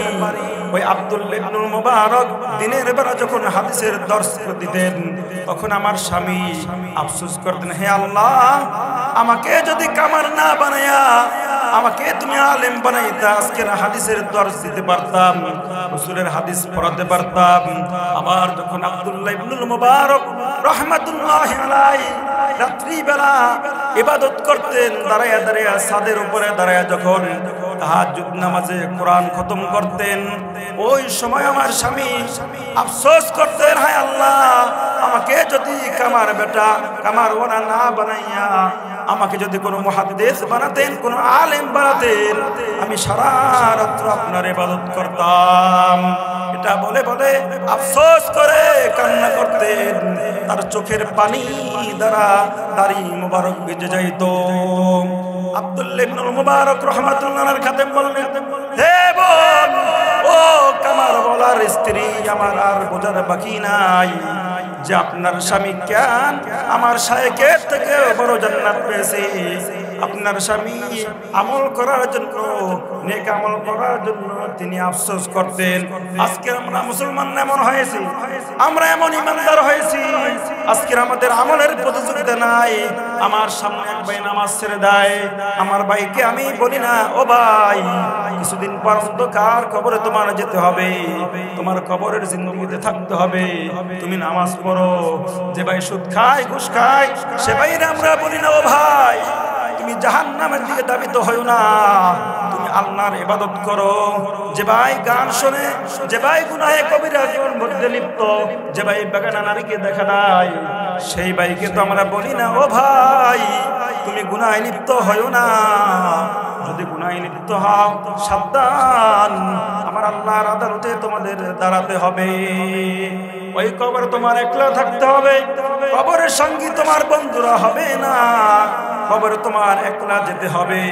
A: ওই আব্দুল্লাহ ইবনুল মুবারক দিনের বেলা যখন হাদিসের দর্শ দিতেন তখন আমার স্বামী আফসোস করতেন, হে আল্লাহ, আমাকে যদি কামার না বানায়া আমাকে তুমি আলেম বানাইতা, আজকে হাদিসের দর্শ দিতে পারতাম, রাসূলের হাদিস পড়াতে পারতাম। আবার যখন আব্দুল্লাহ ইবনুল মুবারক রাহমাতুল্লাহি আলাইহি রাত্রি বেলা ইবাদত করতেন, দাঁড়ায়া দাঁড়ায়া ছাদের উপরে দাঁড়ায়া যখন তাহাজ্জুদ নামাজে কোরআন খতম করতেন, ওই সময় আমার স্বামী আফসোস করতেন, হায় আল্লাহ, আমাকে যদি কামার বেটা কামার ওয়ালা না বানাইয়া আমাকে যদি কোনো মুহাদ্দিস বানাতেন, কোনো আলেম বানাতেন, আমি সারা রাত আপনার ইবাদত করতাম। এটা বলে বলে আফসোস করে কান্না করতেন, তার চোখের পানি দ্বারা দাড়ি মুবারক ভিজে যাইত। আব্দুল্লাহ ইবনুল মুবারক রাহমাতুল্লাহি আলাইহি খাদেম বললেন, হে বোন, ও কামার বলার স্ত্রী, আমার আর বোঝার বাকি নাই যে আপনার স্বামী কেন আমার শায়েখের থেকে বড় জান্নাত পেয়েছে। আপনার স্বামী আমল করার জন্য, নেক আমল করার জন্য তিনি আফসোস করতেন। আজকে আমরা মুসলমান এমন হয়েছি, আমরা এমন ইমানদার হয়েছি, আজকে আমাদের আমলের প্রতিযোগিতা নাই। আমার সামনে এক ভাই নামাজ ছেড়ে দেয়, আমার ভাইকে আমি বলি না, ও ভাই, কিছুদিন পর অন্ধকার কবরে তোমার যেতে হবে, তোমার কবরের জিন্দগিতে থাকতে হবে, তুমি নামাজ পড়ো। যে ভাই সুদ খায়, ঘুষ খায়, সে ভাইরা আমরা বলি না, ও ভাই, তুমি জাহান্নামের দিকে ধাবিত হও না, তুমি আল্লাহর ইবাদত করো। যে ভাই গান শোনে, যে ভাই গুনাহে কবিরার মধ্যে লিপ্ত, যে ভাই বেগানা নারীকে দেখা দেয়, সেই ভাইকে তো আমরা বলি না, ও ভাই, তুমি গুনাহে লিপ্ত হও না। যদি গুনাহে লিপ্ত হও, সাবধান, আমার আল্লাহর আদালতে তোমাদের দাঁড়াতে হবে। ওই কবরে তোমার একলা থাকতে হবে, কবরের সঙ্গী তোমার বন্ধুরা হবে না, কবরে তোমার একলা যেতে হবে।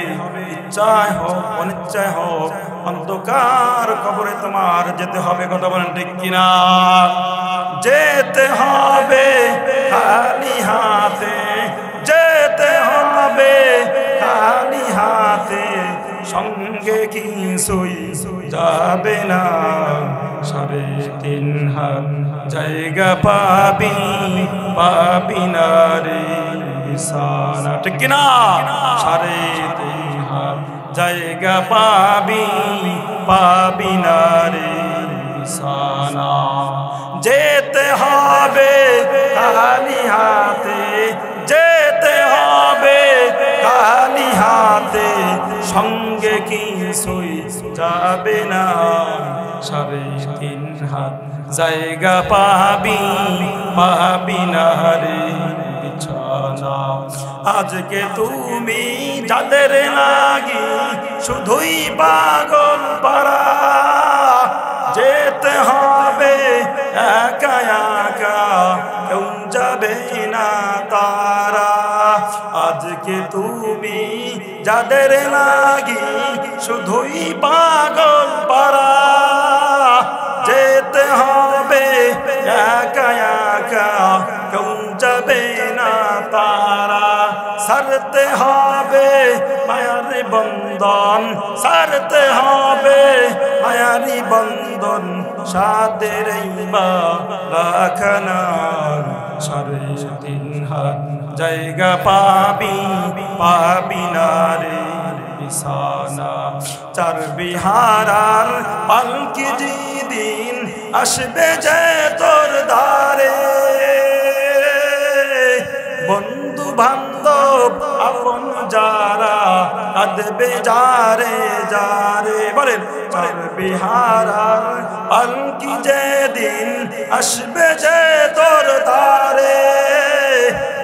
A: ইচ্ছায় হোক অনিচ্ছায় হোক, অন্ধকার কবরে তোমার যেতে হবে। কথা বলেন ঠিক কিনা? যেতে হবে খালি হাতে, যেতে হবে খালি হাতে, সঙ্গে কিছুই যাবে না 3.5 হাত জায়গা পাবি পাবি না রে বিছানা ঠিক কিনা 3.5 হাত জায়গা পাবি পাবি না রে বিছানা যেতে হবে খালি হাতে যেতে হবে খালি হাতে সঙ্গে কিছুই যাবে না 3.5 হাত জায়গা পাবি পাবি না রে বিছানা আজকে তুমি যাদের লাগি শুধুই পাগল পারা যেতে হবে একা একা কেউ যাবে না তারা আজকে তুমি যাদের লাগি শুধুই পাগল পারা যেতে হবে একা একা কেউ যাবে না তারা সারতে হবে মায়ারি বন্ধন সারতে হবে মায়ারি বন্ধন সাথে রইবা রাখনা 3.5 হাত জায়গা পাবি পাবি না রে বিছানা 4 বিহারার পালকি যেদিন আসবে যে তোর দ্বারে বন্ধু বান্ধব আপন যারা কাঁদবে যারে যারে বলেন 4 বিহারার পালকি যেদিন আসবে যে তোর দ্বারে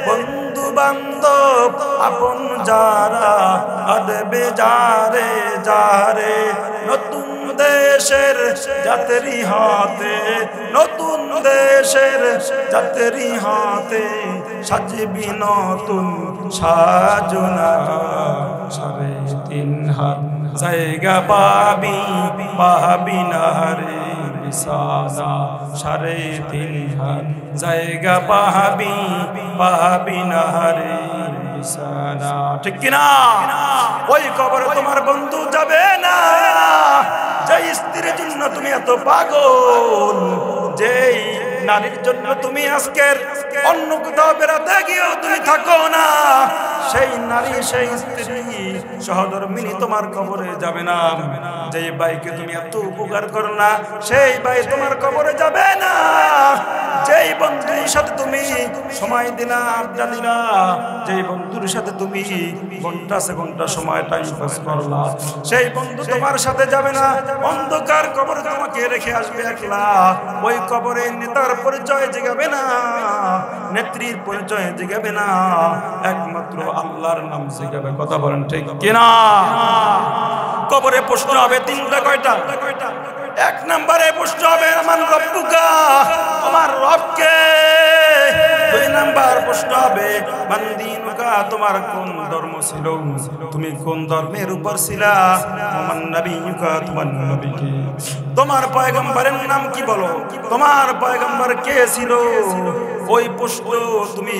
A: বন্ধু বান্ধব আপন যারা কাঁদবে যারে যারে নতুন দেশের যাত্রী হাতে নতুন দেশের যাত্রী হাতে সাজবি নতুন সাজনা 3.5 হাত জায়গা পাবি পাবি না রে বিছানা 3.5 হাত জায়গা পাবি পাবি না রে বিছানা ঠিক কিনা ওই কবরে তোমার বন্ধু যাবে না যেই স্ত্রীর জন্য তুমি এত পাগল যেই নারীর জন্য তুমি আজকের অন্য কোথাও বেড়াতে গিয়েও তুমি থাকো না সেই নারী সেই স্ত্রী সহধর্মিনী তোমার কবরে যাবে না যেই ভাইকে তুমি এত উপকার করো না সেই ভাই তোমার কবরে যাবে না যেই বন্ধুর সাথে তুমি সময় দিলা আড্ডা দিলা যেই বন্ধুর সাথে তুমি ঘন্টা সে ঘন্টা সময় টাইম পাস করলা সেই বন্ধু তোমার সাথে যাবে না অন্ধকার কবরে তোমাকে রেখে আসবে একলা ওই কবরে নেতার পরিচয় জিগাবে না নেত্রীর পরিচয় জিগাবে না একমাত্র আল্লাহর নাম জিগাবে কথা বলেন ঠিক কিনা কবরে প্রশ্ন হবে 3টা কয়টা 1 নম্বরে প্রশ্ন হবে আমার রব্বুকা তোমার রবকে 2 নম্বর প্রশ্ন হবে মানদিনুকা তোমার কোন ধর্ম ছিল তুমি কোন ধর্মের উপর ছিলা মান নবিয়ুকা তোমার নবী কে তোমার পয়গম্বরের নাম কি বলো তোমার পয়গম্বর কে ছিল ওই প্রশ্ন তুমি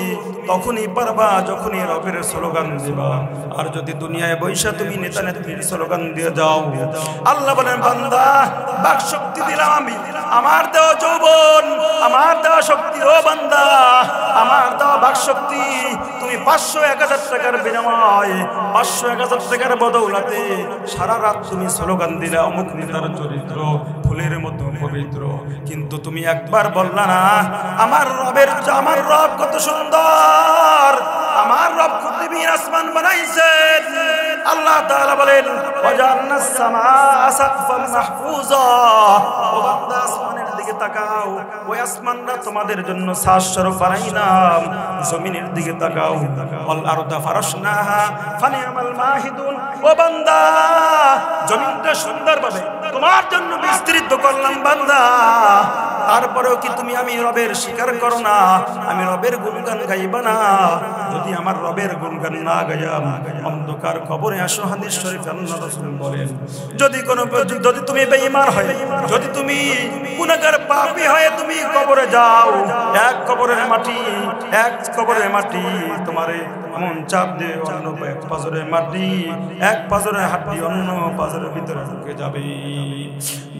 A: তখনই পারবা যখনই রবের স্লোগান দিবা আর যদি দুনিয়ায় বৈশা তুমি নেতা নেত্রীর স্লোগান দিয়ে যাও আল্লাহ বলেন বান্দা বাক শক্তি দিলাম আমি আমার দেওয়া যৌবন আমার দেওয়া শক্তি ও বান্দা আমার দেওয়া বাক শক্তি তুমি 500-1000 টাকার বিনিময়ে 500-1000 টাকার বদৌলতে সারা রাত তুমি স্লোগান দিলা অমুক নেতার চরিত্র ফুলের মতো পবিত্র কিন্তু তুমি একবার বললা না আমার রব কত সুন্দর আমার রব পৃথিবীর আসমান বানাইছেন আল্লাহ তাআলা বলেন ওয়াজান্নাস সামাআ সাকফান মাহফুজা ও বান্দা আসমানের দিকে তাকাও ওই আসমানটা তোমাদের জন্য সাজস্বরূপ বানাইলাম জমিনের দিকে তাকাও ওয়াল আরদা ফারাশনাহা ফানিআমাল মাহিদুন ও বান্দা জমিনটা সুন্দরভাবে তোমার জন্য বিস্তৃত করলাম বান্দা, তারপরেও কি তুমি আমি রবের স্বীকার করো না? আমি রবের গুণগান গাইবা না? যদি আমার রবের গুণগান না গাইয়াম, অন্ধকার কবরে আসো। হাদিস শরীফে আল্লাহ রাসূল বলেন, যদি তুমি বেঈমান হয়, যদি তুমি গুনাহগার পাপী হয়ে তুমি কবরে যাও, এক কবরের মাটি তোমারে এমন চাপ দিয়ে অন্য এক পাজরের মাটি, এক পাজরের হাড্ডি অন্য পাজরের ভিতরে ঢুকে যাবে।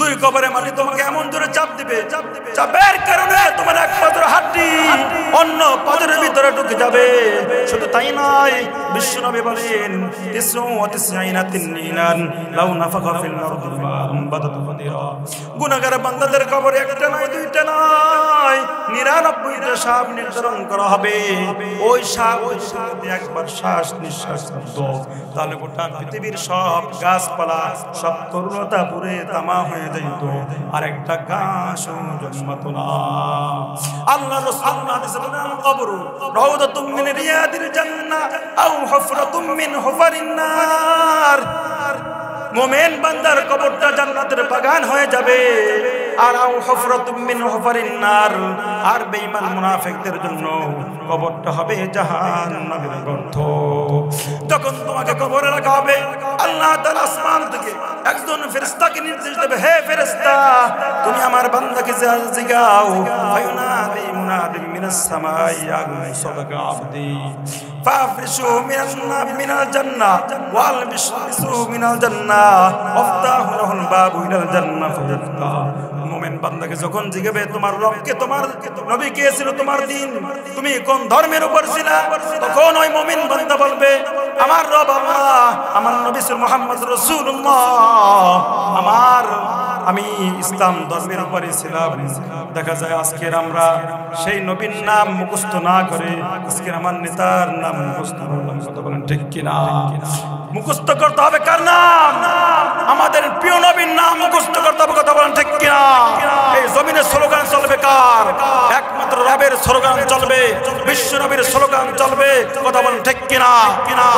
A: দুই কবরের মাটি তোমাকে এমন জোরে চাপ দিবে, চাপের কারণে তোমার এক পাজরের হাড্ডি অন্য পাজরের ভিতরে ঢুকে যাবে। শুধু তাই নয়, বিশ্বনবী বলেন, গুনাহগার বান্দাদের কবরে একটা নয়, দুইটা নয়, 99টা সাপ নির্ধারণ করা হবে। ওই সাপ একবার শ্বাস নিঃশ্বাস করত, তাহলে গোটা পৃথিবীর সব গাছপালা, সব তরুণতা পুরে তামা হয়ে যেত, আর একটা গাছও জন্মাতো না। আল্লাহ রাসূল হাদিসে বলেন, কবর রাউদাতুম মিন রিয়াদিল জান্নাহ আও হুফরাতুম মিন হুফারিন নার। মুমিন বান্দার কবরটা জান্নাতের বাগান হয়ে যাবে, আর আও হুফরাতুম মিন হুফারিন নার, আর বেঈমান মুনাফিকদের জন্য কবরটা হবে জাহান্নামের গর্ত। যখন তোমাকে কবরে রাখা হবে, আল্লাহ তাআলা আসমান থেকে একজন ফেরেশতাকে নির্দেশ দেবে, হে ফেরেশতা, তুমি আমার বান্দাকে জিগাও, ফায়ুনাদি মুনাদি মিনাস সামাই আন সাদাকা আবদি ফাফরিশু মিনাল জান্নাহ ওয়াল বিশরিশু মিনাল জান্নাহ ওয়াফতাহু লাহুল বাবু ইলাল জান্নাহ ফায়াফতাহ। মুমিন বান্দাকে যখন জিগাবে, তোমার রবকে, তোমার নবী কে ছিল, তোমার দিন, তুমি কোন ধর্মের উপর ছিলা, তখন ওই মুমিন বান্দা বলবে, আমার রব আল্লাহ, আমার নবী মুহাম্মদ রাসূলুল্লাহ, আমি ইসলাম ধর্মের উপরে ছিলাম। দেখা যায় আজকের আমরা সেই নবীর নাম মুখস্থ না করে আজকের আমার নেতার নাম মুখস্থ করলাম। কথা বলেন ঠিক কিনা? মুখস্থ করতে হবে কার নাম? আমাদের প্রিয় নবীর নাম মুখস্থ করতে হবে। কথা বলেন ঠিক কিনা? এই জমিনের স্লোগান চলবে কার? একমাত্র রবের স্লোগান চলবে, বিশ্ব নবীর স্লোগান চলবে। কথা বলেন ঠিক কিনা?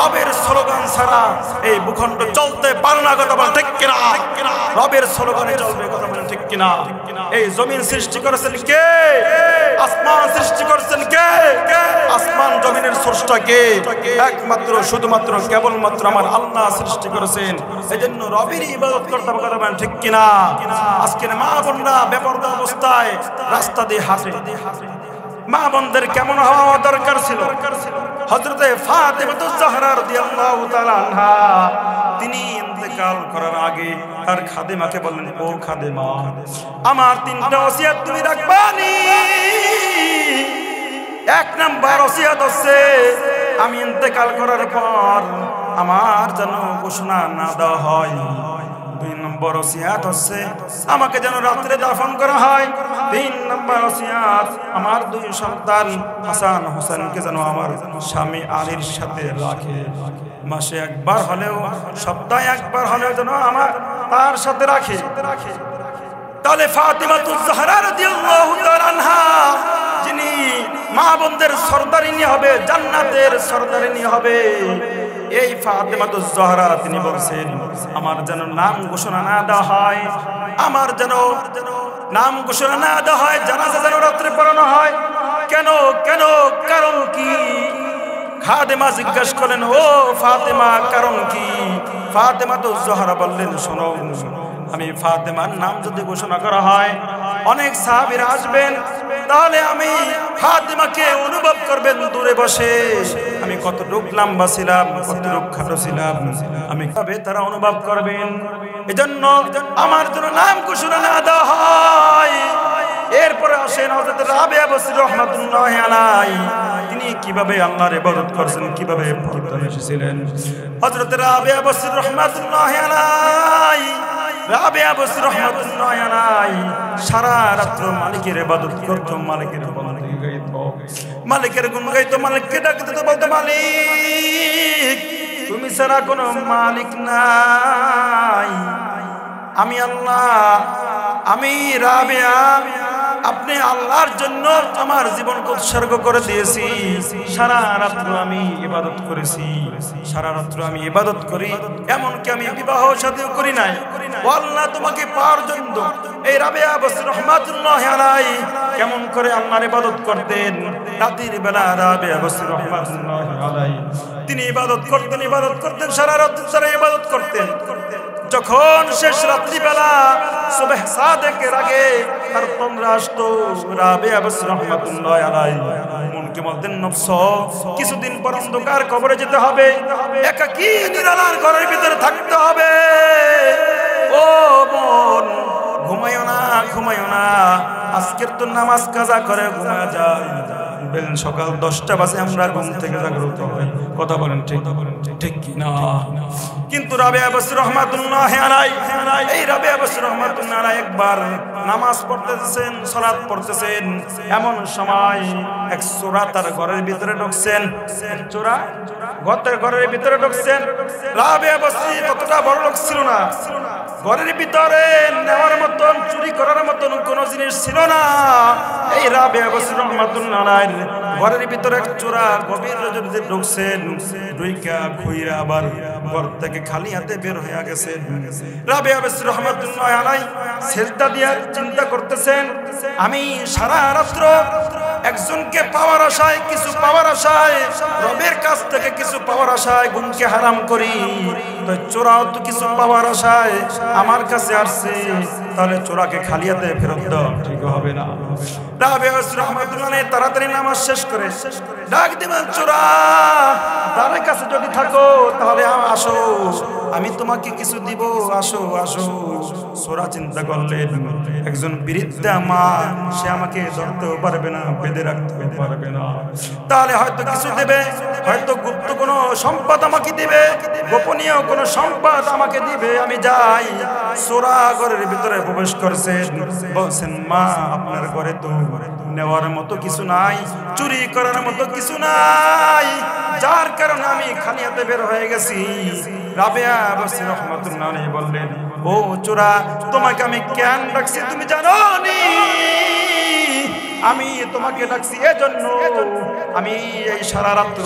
A: রবের স্লোগান ছাড়া এই ভূখণ্ড চলতে পারে না। কথা বলেন ঠিক কিনা? রবের স্লোগানে চলবে। কথা বলেন ঠিক কিনা? এই জমিন সৃষ্টি করেছেন কে? আসমান সৃষ্টি করেছেন কে? আসমান জমিনের স্রষ্টা কে? একমাত্র, শুধুমাত্র, কেবলমাত্র আমার আল্লাহ সৃষ্টি করেছেন। এজন্য রবের ইবাদত করতে হবে। কথা বলেন ঠিক কিনা? আজকের মা বোনরা বেপরদা অবস্থায় রাস্তা দিয়ে হাঁটে। মা বোনদের কেমন হওয়া দরকার ছিল? হযরতে ফাতেমাতুজ জাহরা রাদিয়াল্লাহু তাআলা আনহা, তিনি ইন্তেকাল করার আগে তার খাদেমাকে বললেন, ও খাদেমা, আমার তিনটা ওসিয়ত তুমি রাখবানি। এক নাম্বার ওসিয়ত হচ্ছে, আমি ইন্তেকাল করার পর আমার যেন ঘোষণা না দেওয়া হয়। দুই নম্বর ওসিয়াত হচ্ছে, আমাকে যেন রাত্রে দাফন করা হয়। তিন নম্বর ওসিয়াত, আমার দুই সন্তান হাসান হোসেনকে যেন আমার স্বামী আলীর সাথে রাখে। মাসে একবার হলেও, সপ্তাহে একবার হলেও যেন আমার তার সাথে রাখে। তাহলে ফাতিমাতুজ জাহরা রাদিয়াল্লাহু তাআলা আনহা, যিনি মা বোনদের সরদারিনী হবে, জান্নাতের সরদারিনী হবে, এই ফাতিমাতুজ জাহরা তিনি বলছেন, আমার যেন নাম ঘোষণা না দেওয়া হয়, আমার যেন নাম ঘোষণা না দেওয়া হয়, জানাজা যেন রাত্রে পড়ানো হয়। কেন কেন? কারণ কি? খাদেমা জিজ্ঞাসা করলেন, ও ফাতেমা, কারণ কি? ফাতিমাতুজ জাহরা বললেন, শোনো, আমি ফাতেমার নাম যদি ঘোষণা করা হয়, অনেক সাহাবীরা আসবেন, তাহলে আমি ফাতেমাকে অনুভব করবেন দূরে বসে, আমি কতটুক লম্বা ছিলাম, কতটুক খাটো ছিলাম, আমি কিভাবে তারা অনুভব করবেন। এজন্য আমার জন্য নাম ঘোষণা না দেওয়া হয়। এরপরে আসেন হযরত রাবিয়া বসরি রাহমাতুল্লাহি আলাইহি, তিনি কিভাবে আল্লাহর ইবাদত করেছেন, কিভাবে পর্দায় এসেছিলেন। হযরত রাবিয়া বসরি রাহমাতুল্লাহি আলাইহি, রাবিয়া বসরি রাহমাতুল্লাহি আলাইহি সারা রাত মালিকের ইবাদত করত, মালিকের বন্দী গাইত, মালিকের গুণ গাইত, মালিককে ডাকতে তো বলতো, মালিক তুমি ছাড়া কোনো মালিক নাই, আমি আল্লাহ, আমি রাবিয়া আপনি আল্লাহর জন্য আমার জীবনকে উৎসর্গ করে দিয়েছি, সারা রাত্র আমি ইবাদত করেছি, সারা রাত্র আমি ইবাদত করি, এমনকি আমি বিবাহ শাদীও করি নাই। ও আল্লাহ, তোমাকে পাওয়ার জন্য এই রাবেয়া বসরি রহমাতুল্লাহি আলাইহি কেমন করে আল্লাহর ইবাদত করতেন। রাতের বেলা রাবেয়া বসরি রহমাতুল্লাহি আলাইহি তিনি ইবাদত করতেন, সারা রাত সারা ইবাদত করতেন। যখন শেষ রাত্রিবেলা সুবহ সাদেকের আগে তার তন্দ্রা আসতো, রাবেয়া বসরি রহমাতুল্লাহি আলাইহি মনকে বলতেন, নফস, কিছুদিন পর অন্ধকার কবরে যেতে হবে, একাকী নিরালার ঘরের ভিতরে থাকতে হবে। ও মন, ঘুমাইও না, আজকের তো নামাজ কাজা করে ঘুমা যায়। সকাল 10টা বাজে আমরা ঘুম থেকে জাগ্রত হই, কথা বলেন ঠিক কি না? কিন্তু রাবেয়া বসরি রহমাতুল্লাহি আলাইহি, এই রাবেয়া বসরি রহমাতুল্লাহি আলাইহি একবার নামাজ পড়তেছেন, সালাত পড়তেছেন, এমন সময় এক চোরা তার ঘরের ভিতরে ঢুকছেন। চোরা ঘরের ভিতরে ঢুকছেন। রাবেয়া বসরি ততটা বড় লোক ছিল না, ঘরের ভিতরে নেওয়ার মতন, চুরি করার মতন কোনো জিনিস ছিল না। এই রাবেয়া বসরি রহমাতুল্লাহি আলাইহি ঘরের ভিতরে এক চোরা গভীর রজনীতে ঢুকছেন, ঢুইকা খুইরা আবার ঘর থেকে খালি হাতে বের হয়ে গেছেন। রাবেয়া বসরি রহমাতুল্লাহি আলাইহি সিজদা দিয়ে চিন্তা করতেছেন, আমি সারা রাত্র একজনকে পাওয়ার আশায়, কিছু পাওয়ার আশায়, রবের কাছ থেকে কিছু পাওয়ার আশায় ঘুমকে হারাম করি, তো চোরাও তো কিছু পাওয়ার আশায় আমার কাছে আসছে, তাহলে চোরাকে খালি হাতে ফেরত দাও, ঠিক হবে না। রাবেয়া বসরি রহমাতুল্লাহি আলাইহি তাড়াতাড়ি নামাজ শেষ করে ডাক দিবেন, চোরা, তার কাছে যদি থাকো তাহলে আসো, আমি তোমাকে কিছু দিব, আসো। চোরা চিন্তা করলেন, একজন বৃদ্ধা মা, সে আমাকে ধরতেও পারবে না, বেঁধে রাখতেও পারবে না, তাহলে হয়তো কিছু দেবে, হয়তো গুপ্ত কোনো সম্পদ আমাকে দিবে, গোপনীয় কোনো সম্পদ আমাকে দিবে, আমি যাই। চোরা ঘরের ভিতরে প্রবেশ করছেন, বলছেন, মা, আপনার ঘরে তো নেওয়ার মতো কিছু নাই, চুরি করার মতো কিছু নাই, যার কারণে আমি খালি হাতে বের হয়ে গেছি। রাবেয়া বসরি রহমাতুল্লাহি আলাইহি বললেন, ও চোরা, তোমাকে আমি কেন ডাকছি তুমি জানো নি? আমি তোমাকে ডাকছি এজন্য, আমি এই সারা রাত্র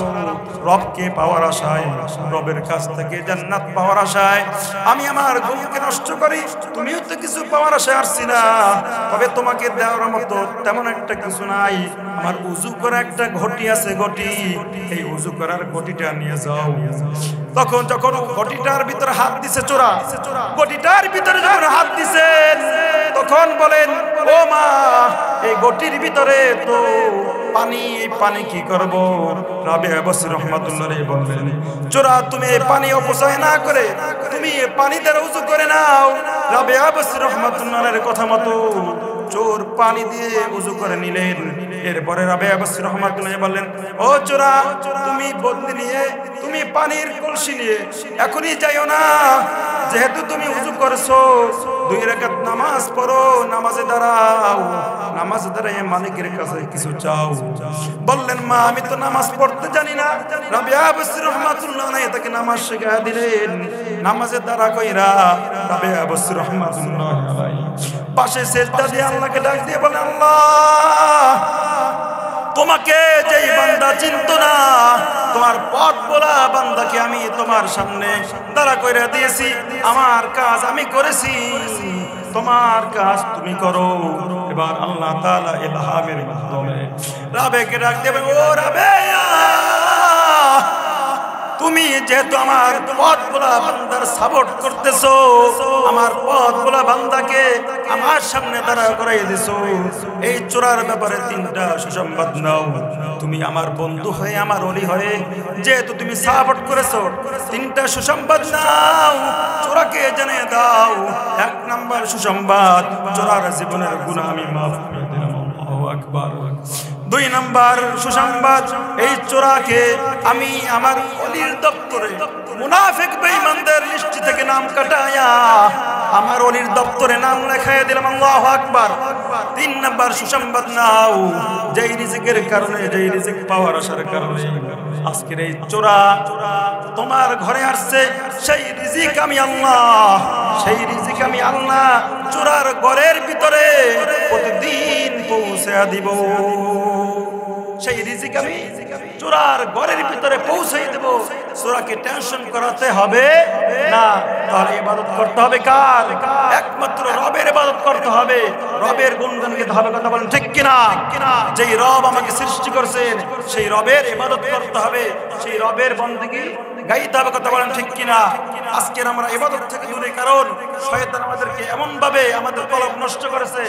A: রবকে পাওয়ার আশায়, রবের কাছ থেকে জান্নাত পাওয়ার আশায় আমি আমার ঘুমকে নষ্ট করি। তুমিও তো কিছু পাওয়ার আশায় আসছি না, তবে তোমাকে দেওয়ার মতো তেমন একটা কিছু নাই। আমার উযু করা একটা ঘটি আছে, ঘটি, এই উযু করার ঘটিটা নিয়ে যাও। তখন যখন ঘটিটার ভিতরে হাত দিছে চোরা, ঘটিটার ভিতরে যখন হাত দিছেন, তখন বলেন, ও মা, এই ঘটির ভিতরে তো পানি কি করব? রাবেয়া বসরি রহমাতুল্লাহি আলাইহি বললেন, চোরা, তুমি এই পানি অপচয় না করে তুমি এই পানি দ্বারা উযু করে নাও। রাবেয়া বসরি রহমাতুল্লাহি আলাইহির কথা মতো চোর পানি দিয়ে উযু করে নিলেন। এরপরে রাবেয়া বসরি রহমাতুল্লাহি আলাইহি বললেন, ও চোরা, তুমি বদলি নিয়ে, তুমি পানির কলসি নিয়ে এখনই যাইও না, যেহেতু তুমি উযু করছো, 2 রাকাত নামাজ পড়ো, নামাজে দাঁড়াও, নামাজে দাঁড়িয়ে মালিকের কাছে কিছু চাও। বললেন, মা, আমি তো নামাজ পড়তে জানি না। রাবেয়া বসরি রহমাতুল্লাহি আলাইহি তাকে নামাজ শেখায় দিলেন। নামাজে দাঁড়া কইরা রাবেয়া বসরি রহমাতুল্লাহি আলাইহি পাশে সিজদা দিয়ে আল্লাহকে ডাক দিয়ে বলেন, আল্লাহ, তোমাকে যেই বান্দা চিনতো না, তোমার পথ বলা বান্দাকে আমি তোমার সামনে দাঁড়া কইরা দিয়েছি, আমার কাজ আমি করেছি, তোমার কাজ তুমি করো। এবার আল্লাহ তাআলা ইলহামের মাধ্যমে রাবেয়াকে ডাক দেবেন, ও রাবেয়া, তুমি যেহেতু আমার পথ বলা বান্দার সাপোর্ট করতেছো, আমার পথ বলা বান্দাকে আমার সামনে দাঁড়া করাই দিছো, এই চোরার ব্যাপারে 3টা সুসংবাদ নাও। তুমি আমার বন্ধু হয়ে, আমার ওলি হয়ে যেহেতু তুমি সাপোর্ট করেছো, 3টা সুসংবাদ নাও, চোরাকে জানিয়ে দাও। 1 নাম্বার সুসংবাদ, চোরার জীবনের গুনাহ আমি মাফ করে দিলাম। আল্লাহু আকবার। 2 নাম্বার সুসংবাদ, এই চোরাকে আমি আমার ওলির দপ্তরে, মুনাফিক বেঈমানদের লিস্ট থেকে নাম কাটায়া আমার ওলির দপ্তরে নাম লেখাইয়া দিলাম। আল্লাহু আকবার। 3 নাম্বার সুসংবাদ নাও, যেই রিজিকের কারণে, যেই রিজিক পাওয়ার আসার কারণে আজকের এই চোরা তোমার ঘরে আসছে, সেই রিজিক আমি আল্লাহ, সেই রিজিক তোমাকে আমি আল্লাহ চূড়ার ঘরের ভিতরে প্রতিদিন পৌঁছে দিব। সেই রিজিক আমি চূড়ার ঘরের ভিতরে পৌঁছে দেব। সূরাকে টেনশন করাতে হবে না। তাহলে ইবাদত করতে হবে কার? একমাত্র রবের ইবাদত করতে হবে, রবের গুণগান গাইতে হবে। কথা বলেন ঠিক কিনা? যেই রব আমাকে সৃষ্টি করেছেন সেই রবের ইবাদত করতে হবে, সেই রবের বন্দেগী গাইতে হবে। কথা বলেন ঠিক কিনা? আজকের আমরা ইবাদত থেকে দূরে, কারণ শয়তান আমাদেরকে এমন ভাবে আমাদের কলব নষ্ট করেছে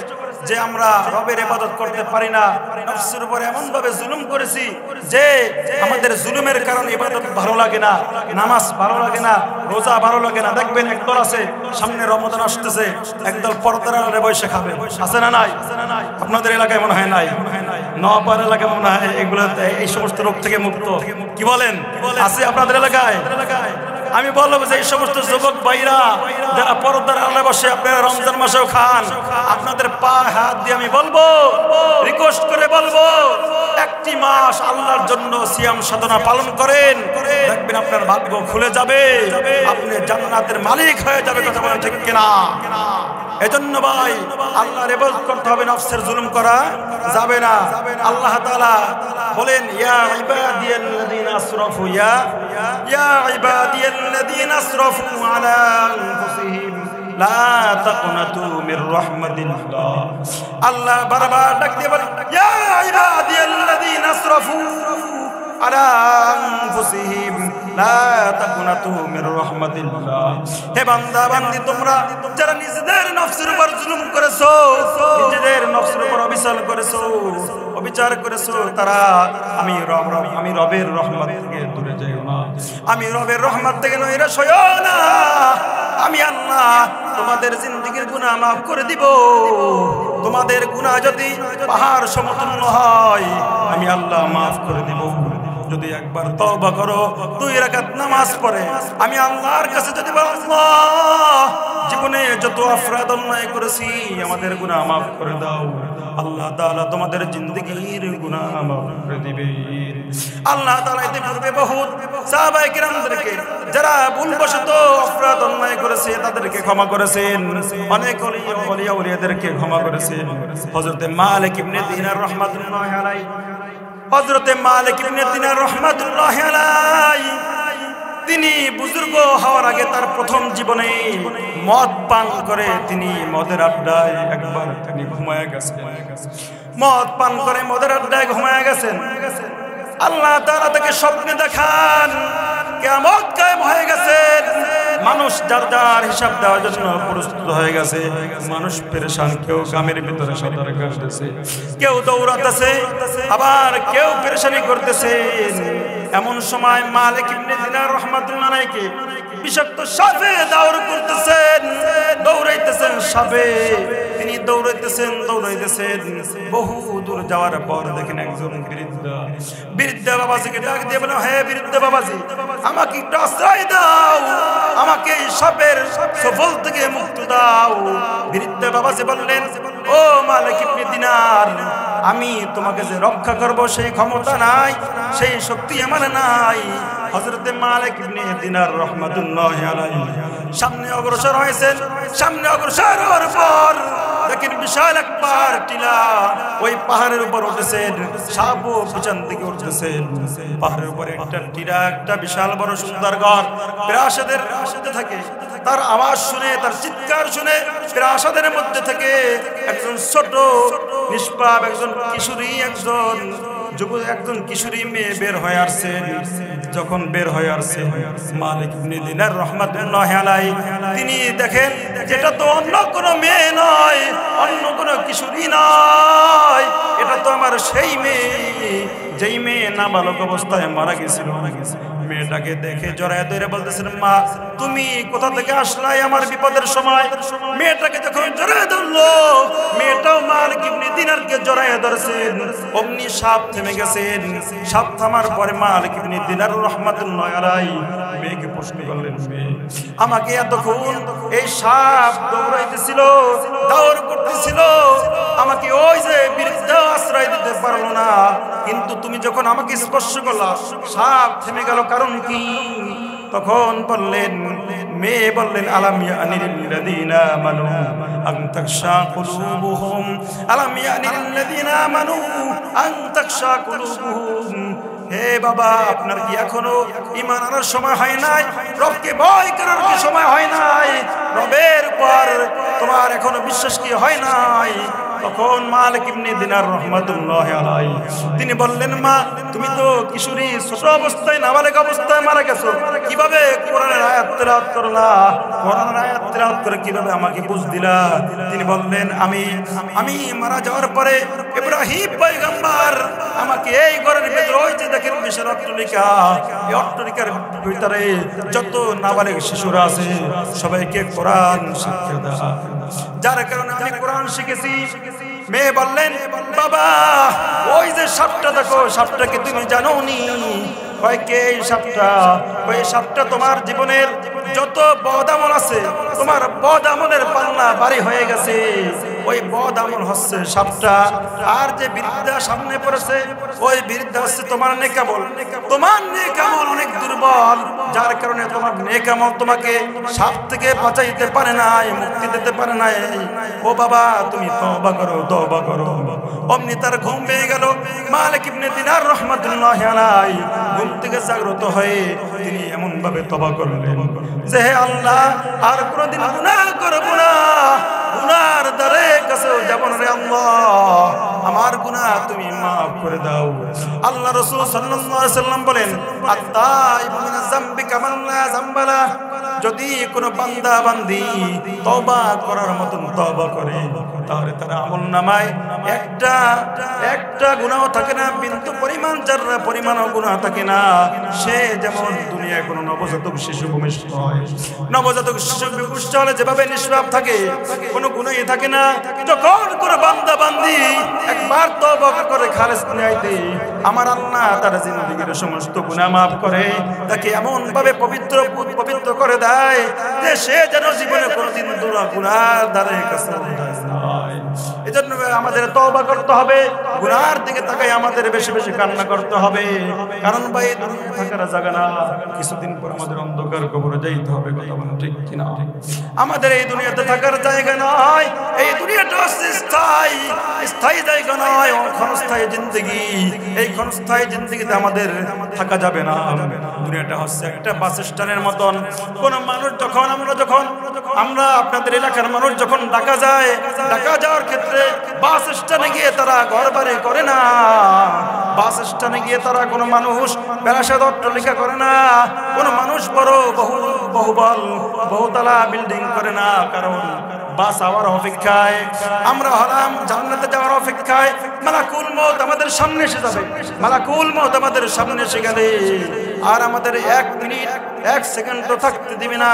A: যে আমরা রবের ইবাদত করতে পারি না। নফসের উপর এমন ভাবে জুলুম করেছি যে আমাদের জুলুমের কারণে ইবাদত ভালো লাগে না, নামাজ ভালো লাগে না, রোজা ভালো লাগে না। দেখবেন একদল আছে, সামনে রমজান আসতেছে, একদল পর্দার আড়ালে বসে খাবে। আছে না নাই? আপনাদের এলাকায় মনে হয় নাই, নওপাড়া এলাকায় মনে হয় এগুলোতে এই সমস্ত রোগ থেকে মুক্ত। কি বলেন? আছে আপনাদের এলাকায়? আমি বলবো যে এই সমস্ত যুবক ভাইরা যারা পর্দার আড়ালে বসে আপনারা রমজান মাসেও খান, আপনাদের পা হাত দিয়ে আমি বলবো, রিকোয়েস্ট করে বলবো, একটি মাস আল্লাহর জন্য সিয়াম সাধনা পালন করেন, দেখবেন আপনার ভাগ্য খুলে যাবে, আপনি জান্নাতের মালিক হয়ে যাবে। কথা বলেন ঠিক কিনা? এজন্য ভাই আল্লাহর ইবাদত করতে হবে, নফসের জুলুম করা যাবে না। আল্লাহ তাআলা বলেন, ইয়া ইবাদিয়াল্লাযীনা আসরাফু ইয়া ইবাদিয়াল্লাযীনা আসরাফু আলা আনফুসিহিম লা তাকনাতু মির রাহমাতিল্লাহ। আল্লাহ বারবার ডাক দিয়ে বলেন, ইয়া ইবাদিয়াল্লাযীনা আসরাফু আলা আনফুসিহিম লা তাকনাতু মির রাহমাতিল্লাহ। হে বান্দা বান্দি, তোমরা যারা নিজেদের নফসের উপর জুলুম করেছো, নিজেদের নফসের উপর অবিচার করেছো, তারা আমি রবের রহমত থেকে দূরে যাইও না, আমি রবের রহমত থেকে নৈরাশ হইও না। আমি আল্লাহ তোমাদের জিন্দেগীর গুনাহ মাফ করে দিব। তোমাদের গুনাহ যদি পাহাড় সমতুল্য হয়, আমি আল্লাহ মাফ করে দিব। যদি একবার তওবা করো, 2 রাকাত নামাজ পড়ে, আমি আল্লাহর কাছে যদি বলো, আল্লাহ জীবনে যত অপরাধ অন্যায় করেছি আমাদের গুনাহ মাফ করে দাও, আল্লাহ তাআলা তোমাদের জিন্দেগীর গুনাহ মাফ করে দিবেন। আল্লাহ তাআলা এতে পূর্বে বহুত সাহাবায়ে কিরামদেরকে যারা ভুলবশত অপরাধ অন্যায় করেছে তাদেরকে ক্ষমা করেছেন, অনেক ওলিয়া ওলিয়াদেরকে ক্ষমা করেছেন। হযরত মালিক ইবনে দিনার রাহমাতুল্লাহি আলাইহি, হযরতে মালিক ইবনে দিনার রাহমাতুল্লাহি আলাইহি, তিনি বুজুর্গ হওয়ার আগে তার প্রথম জীবনে মদ পান করে তিনি মদের আড্ডায় একবার তিনি ঘুমায় গেছেন। মদ পান করে মদের আড্ডায় ঘুমায় গেছেন। আল্লাহ তাআলা তাকে স্বপ্নে দেখান কিয়ামত কায়েম হয়ে গেছে, মানুষ যার যার হিসাব দেওয়ার জন্য প্রস্তুত হয়ে গেছে। মানুষ পেরেশান, কেউ গ্রামের ভিতরে সাঁতার কাটতেছে, কেউ দৌড়াতেছে, আবার কেউ পেরেশানি করতেছে। এমন সময় মালিক ইবনে দিনার রাহমাতুল্লাহ আলাইহি বিষাক্ত সাপে দৌড় করতেছেন, দৌড়াইতেছেন সাপে, তিনি দৌড়াইতেছেন। বহু দূর যাওয়ার পর দেখেন একজন বৃদ্ধা বাবাজিকে ডাক দিয়ে বলেন, হে বৃদ্ধা বাবাজি, আমাকে একটু আশ্রয় দাও, আমাকে এই সাপের সফল থেকে মুক্তি দাও। বৃদ্ধা বাবাজি বললেন, ও মালিক ইবনে দিনার, আমি তোমাকে যে রক্ষা করব সেই ক্ষমতা নাই, সেই শক্তি আমার নাই। হযরতে মালিক ইবনে দিনার রাহমাতুল্লাহি আলাইহি সামনে অগ্রসর হয়েছেন। সামনে অগ্রসর হওয়ার পর দেখেন বিশাল এক পাহাড় টিলা, ওই পাহাড়ের উপর উঠেছেন, সাপও পিছন থেকে উঠতেছেন। পাহাড়ের উপরে একটা টিলা, একটা বিশাল বড় সুন্দর ঘর প্রাসাদের মধ্যে থাকে। তার আওয়াজ শুনে, তার চিৎকার শুনে প্রাসাদের মধ্যে থেকে একজন ছোট নিষ্পাপ একজন কিশোরী মেয়ে বের হয়ে আসছে। যখন বের হয়ে আসছে, মালিক ইবনে দিনার রাহমাতুল্লাহি আলাইহি তিনি দেখেন যেটা তো অন্য কোনো মেয়ে নয়, অন্য কোনো কিশোরী নয়, এটা তো আমার সেই মেয়ে, যেই মেয়ে নাবালক অবস্থায় মারা গেছিল। মেয়েটাকে দেখে জড়ায় ধরে বলতেছেন, মা তুমি কোথা থেকে আসলাই আমার বিপদের সময়? মেয়েটাকে যখন জড়ায় ধরলো, মেয়েটাও মালিক ইবনে দিনারকে জড়ায় ধরেছেন। অমনি সাপ থেমে গেছেন। সাপ থামার পরে মালিক ইবনে দিনার রাহমাতুল্লাহি আলাইহি মেয়েকে প্রশ্ন করলেন, আমাকে এতক্ষণ এই সাপ দৌড়াইতেছিল, দৌড় করতেছিল, আমাকে ওই যে বৃদ্ধ আশ্রয় দিতে পারলো না, কিন্তু তুমি যখন আমাকে স্পর্শ করলা সাপ থেমে গেল, কারণ কি? তখন বললেন, মেয়ে বললেন, আলাম ইয়ানিল্লাযীনা আমানু আন তাখশা কুলুবুহুম, আলাম ইয়ানিল্লাযীনা আমানু আন তাখশা কুলুবুহুম। হে বাবা, আপনার কি এখনো ঈমান আনার সময় হয় নাই? রবকে ভয় করার কি সময় হয় নাই? রবের উপর তোমার এখনো বিশ্বাস কি হয় নাই? তখন মালিক ইবনে দিনার রাহমাতুল্লাহি আলাইহি তিনি বললেন, মা তুমি তো কিশোরী ছোট অবস্থায় নাবালেগ অবস্থায় মারা গেছো, কিভাবে কোরআনের আয়াত তেলাওয়াত করলা? কোরআনের আয়াত তেলাওয়াত করে কিভাবে আমাকে বুঝ দিলা? তিনি বললেন, আমি মারা যাওয়ার পরে ইব্রাহিম পয়গম্বর আমাকে এই ঘরের ভিতরে, ওই যে দেখেন বিশাল অট্টালিকা, এই অট্টালিকার ভিতরে যত নাবালেগ শিশুরা আছে সবাইকে কোরআন শিক্ষা দেয়া, যার কারণে আমি কোরআন শিখেছি। মেয়ে বললেন, বাবা ওই যে সাপটা দেখো, সাপটা কি তুমি জানোনি? কয় কে এই সাপটা? ওই সাপটা তোমার জীবনের যত বদ আমল আছে, তোমার বদ আমলের পাল্লা ভারী হয়ে গেছে, ওই বদ আমল হচ্ছে সাপটা। আর যে বৃদ্ধা সামনে পড়েছে, ওই বৃদ্ধা হচ্ছে তোমার নেক আমল। তোমার নেক আমল অনেক দুর্বল, যার কারণে তোমার নেক আমল তোমাকে সাপ থেকে বাঁচাইতে পারে নাই, মুক্তি দিতে পারে নাই। ও বাবা তুমি তওবা করো, তওবা করো। অমনি তার ঘুম পেয়ে গেল। মালিক ইবনে দিনার রাহমাতুল্লাহি আলাইহি ঘুম থেকে জাগ্রত হয়ে তিনি এমন ভাবে তওবা করলেন যে, হে আল্লাহ, আর কোনোদিন গুনাহ করব না, গুনার দ্বারে কাছেও যাব না রে আল্লাহ, আমার গুনাহ তুমি মাফ করে দাও। আল্লাহ রাসূল সাল্লাল্লাহু আলাইহি ওয়াসাল্লাম বলেন, আত-তাইবু মিনাজ যামবি কামান লা যামবা লা, যদি কোনো বান্দা বান্দি তওবা করার মতন তওবা করে, তাহলে তার আমলনামায় একটা গুনাহ থাকে না, বিন্দু পরিমাণ জাররা পরিমাণও গুনাহ থাকে না। সে যেমন দুনিয়ায় কোনো নবজাতক শিশু ভূমিষ্ঠ হয়, নবজাতক শিশু ভূমিষ্ঠ হলে যেভাবে নিষ্পাপ থাকে, কোনো গুনাহই থাকে না। যখন কোনো বান্দা বান্দি একবার তওবা করে খালেস নিয়াতে, আমার আল্লাহ তার জিন্দেগীর সমস্ত গুনাহ মাফ করে, তাকে এমন ভাবে পবিত্র করে দেয় যে সে যেন জীবনে কোনোদিন গুনাহর দ্বারে কাছে যায়। এজন্য আমাদের তওবা করতে হবে, গুনাহর দিকে তাকাই আমাদের বেশি বেশি কান্না করতে হবে। কারণ ভাই দুনিয়া থাকার জায়গা না, কিছুদিন পর আমাদের অন্ধকার কবরে যাইতে হবে, কথা বলেন ঠিক কিনা? আমাদের এই দুনিয়াতে থাকার জায়গা নয়, এই দুনিয়াটা স্থায়ী জায়গা নয়, ক্ষণস্থায়ী জিন্দেগি। এই ক্ষণস্থায়ী জিন্দেগিতে আমাদের থাকা যাবে না। দুনিয়াটা হচ্ছে একটা বাস স্ট্যান্ডের মতন। কোন মানুষ যখন আমরা আপনাদের এলাকার মানুষ যখন ঢাকা যাওয়ার ক্ষেত্রে বাস স্ট্যান্ডে গিয়ে তারা ঘর বাড়ি করে না, বাস স্ট্যান্ডে গিয়ে তারা কোনো মানুষ প্যারাসাদ অট্টালিকা করে না, কোনো মানুষ বড় বহুতলা বিল্ডিং করে না। কারণ বাস আওয়ার অপেক্ষায়, আমরা হলাম জান্নাতে যাওয়ার অপেক্ষায়। মালাকুল মউত আমাদের সামনে এসে যাবে। মালাকুল মউত আমাদের সামনে এসে গেলে আর আমাদের 1 মিনিট 1 সেকেন্ডও থাকতে দিবে না,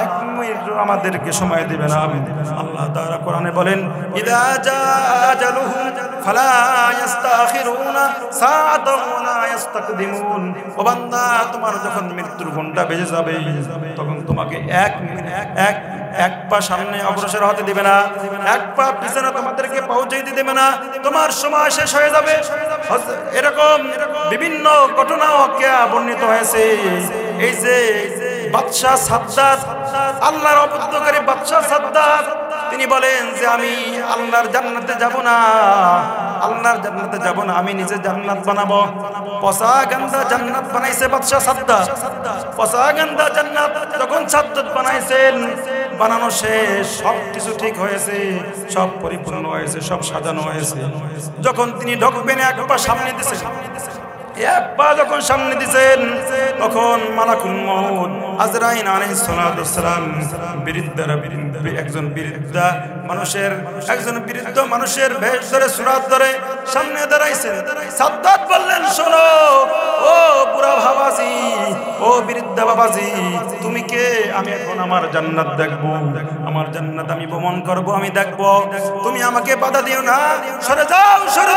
A: 1 মিনিট আমাদেরকে সময় দিবে না। আল্লাহ তাআলা কোরআনে বলেন, ইদা জাআ আজালুহুম ফালা ইস্তাখিরুনা সাআতাও ওয়ালা ইস্তাকদিমুন। ও বান্দা, তোমার যখন মৃত্যুর ঘন্টা বেজে যাবে, তখন তোমাকে 1 মিনিট 1 পা সামনে অগ্রসর হতে দিবে না, 1 পা পিছনে তোমাদেরকে পৌঁছাইতে দিবে না, তোমার সময় শেষ হয়ে যাবে। এরকম বিভিন্ন ঘটনা বর্ণিত হয়েছে। এই যে বাদশাহ সাদ্দাত, আল্লাহর অবুদ্ধকারী বাদশাহ সাদ্দাত, তিনি বলেন যে আমি আল্লাহর জান্নাতে যাব না, আল্লাহর জান্নাতে যাব না, আমি নিজে জান্নাত বানাবো। পচা গান্দা জান্নাত বানাইছে বাদশাহ সাদ্দাত। পচা গান্দা জান্নাত যখন সাদ্দাত বানাইছেন, বানানো শেষ, সব কিছু ঠিক হয়েছে, সব পরিপূর্ণ হয়েছে, সব সাজানো হয়েছে। যখন তিনি ঢুকবেন, 1 পা সামনে দিয়েছেন, 1 পা যখন সামনে দিয়েছেন, তখন মালাকুল মউত আজরাইল আলাইহিস সালাতু ওয়াসসালাম একজন বৃদ্ধ মানুষের বেশ ধরে সুরাত ধরে সামনে দাঁড়াইছেন। সাদ্দাত বললেন, শোনো ও বুড়া বাবাজি, ও বৃদ্ধা বাবাজি, তুমি কে? আমি এখন আমার জান্নাত দেখব, আমার জান্নাত আমি ভ্রমণ করব, আমি দেখব। তুমি আমাকে বাধা দিও না, সরে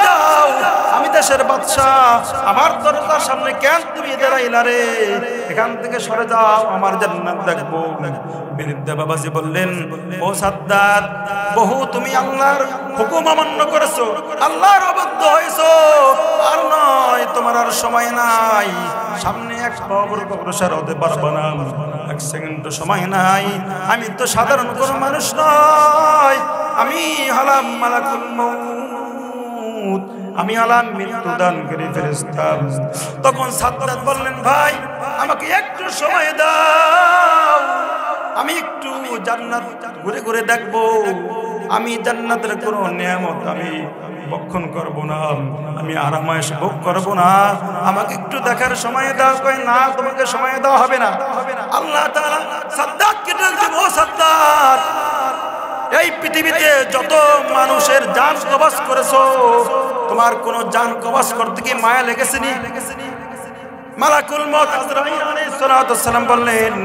A: যাও, আমি দেশের বাদশা, আমার দরজার সামনে কেন তুমি দাঁড়াইলা রে? এখান থেকে সরে যাও, আমার জান্নাত দেখবো। বৃদ্ধা বাবাজি বললেন, ও সাদ্দাত, বহু তুমি আল্লাহর হুকুম অমান্য করেছো, আল্লাহর অবাধ্য হয়েছো, আর নয়, তোমার আর সময় নাই, সামনে এক কবর অগ্রসর হতে পারবো না, এক সেকেন্ড সময় নাই। আমি তো সাধারণ কোনো মানুষ নয়, আমি হলাম মালাকুল মউত, আমি হলাম মৃত্যুদানকারী ফেরেশতা। তখন সাদ্দাত বললেন, ভাই আমাকে একটু সময় দাও, আমি একটু জান্নাত ঘুরে ঘুরে দেখবো, আমি জান্নাতের কোনো নিয়ামত আমি ভক্ষণ করব না, আমি আরামায়েশ ভোগ করব না, আমাকে একটু দেখার সময় দাও। কই না, তোমাকে সময় দেওয়া হবে না। আল্লাহ তাআলা সাদ্দাতকে বললেন, ও সাদ্দাত, এই পৃথিবীতে যত মানুষের জান কবজ করেছো, তোমার কোন জান কবজ করতে কি মায়া লেগেছে নি? মালাকুল মউত আজরাইল আলাইহিস সালাতু ওয়াস সালাম বললেন,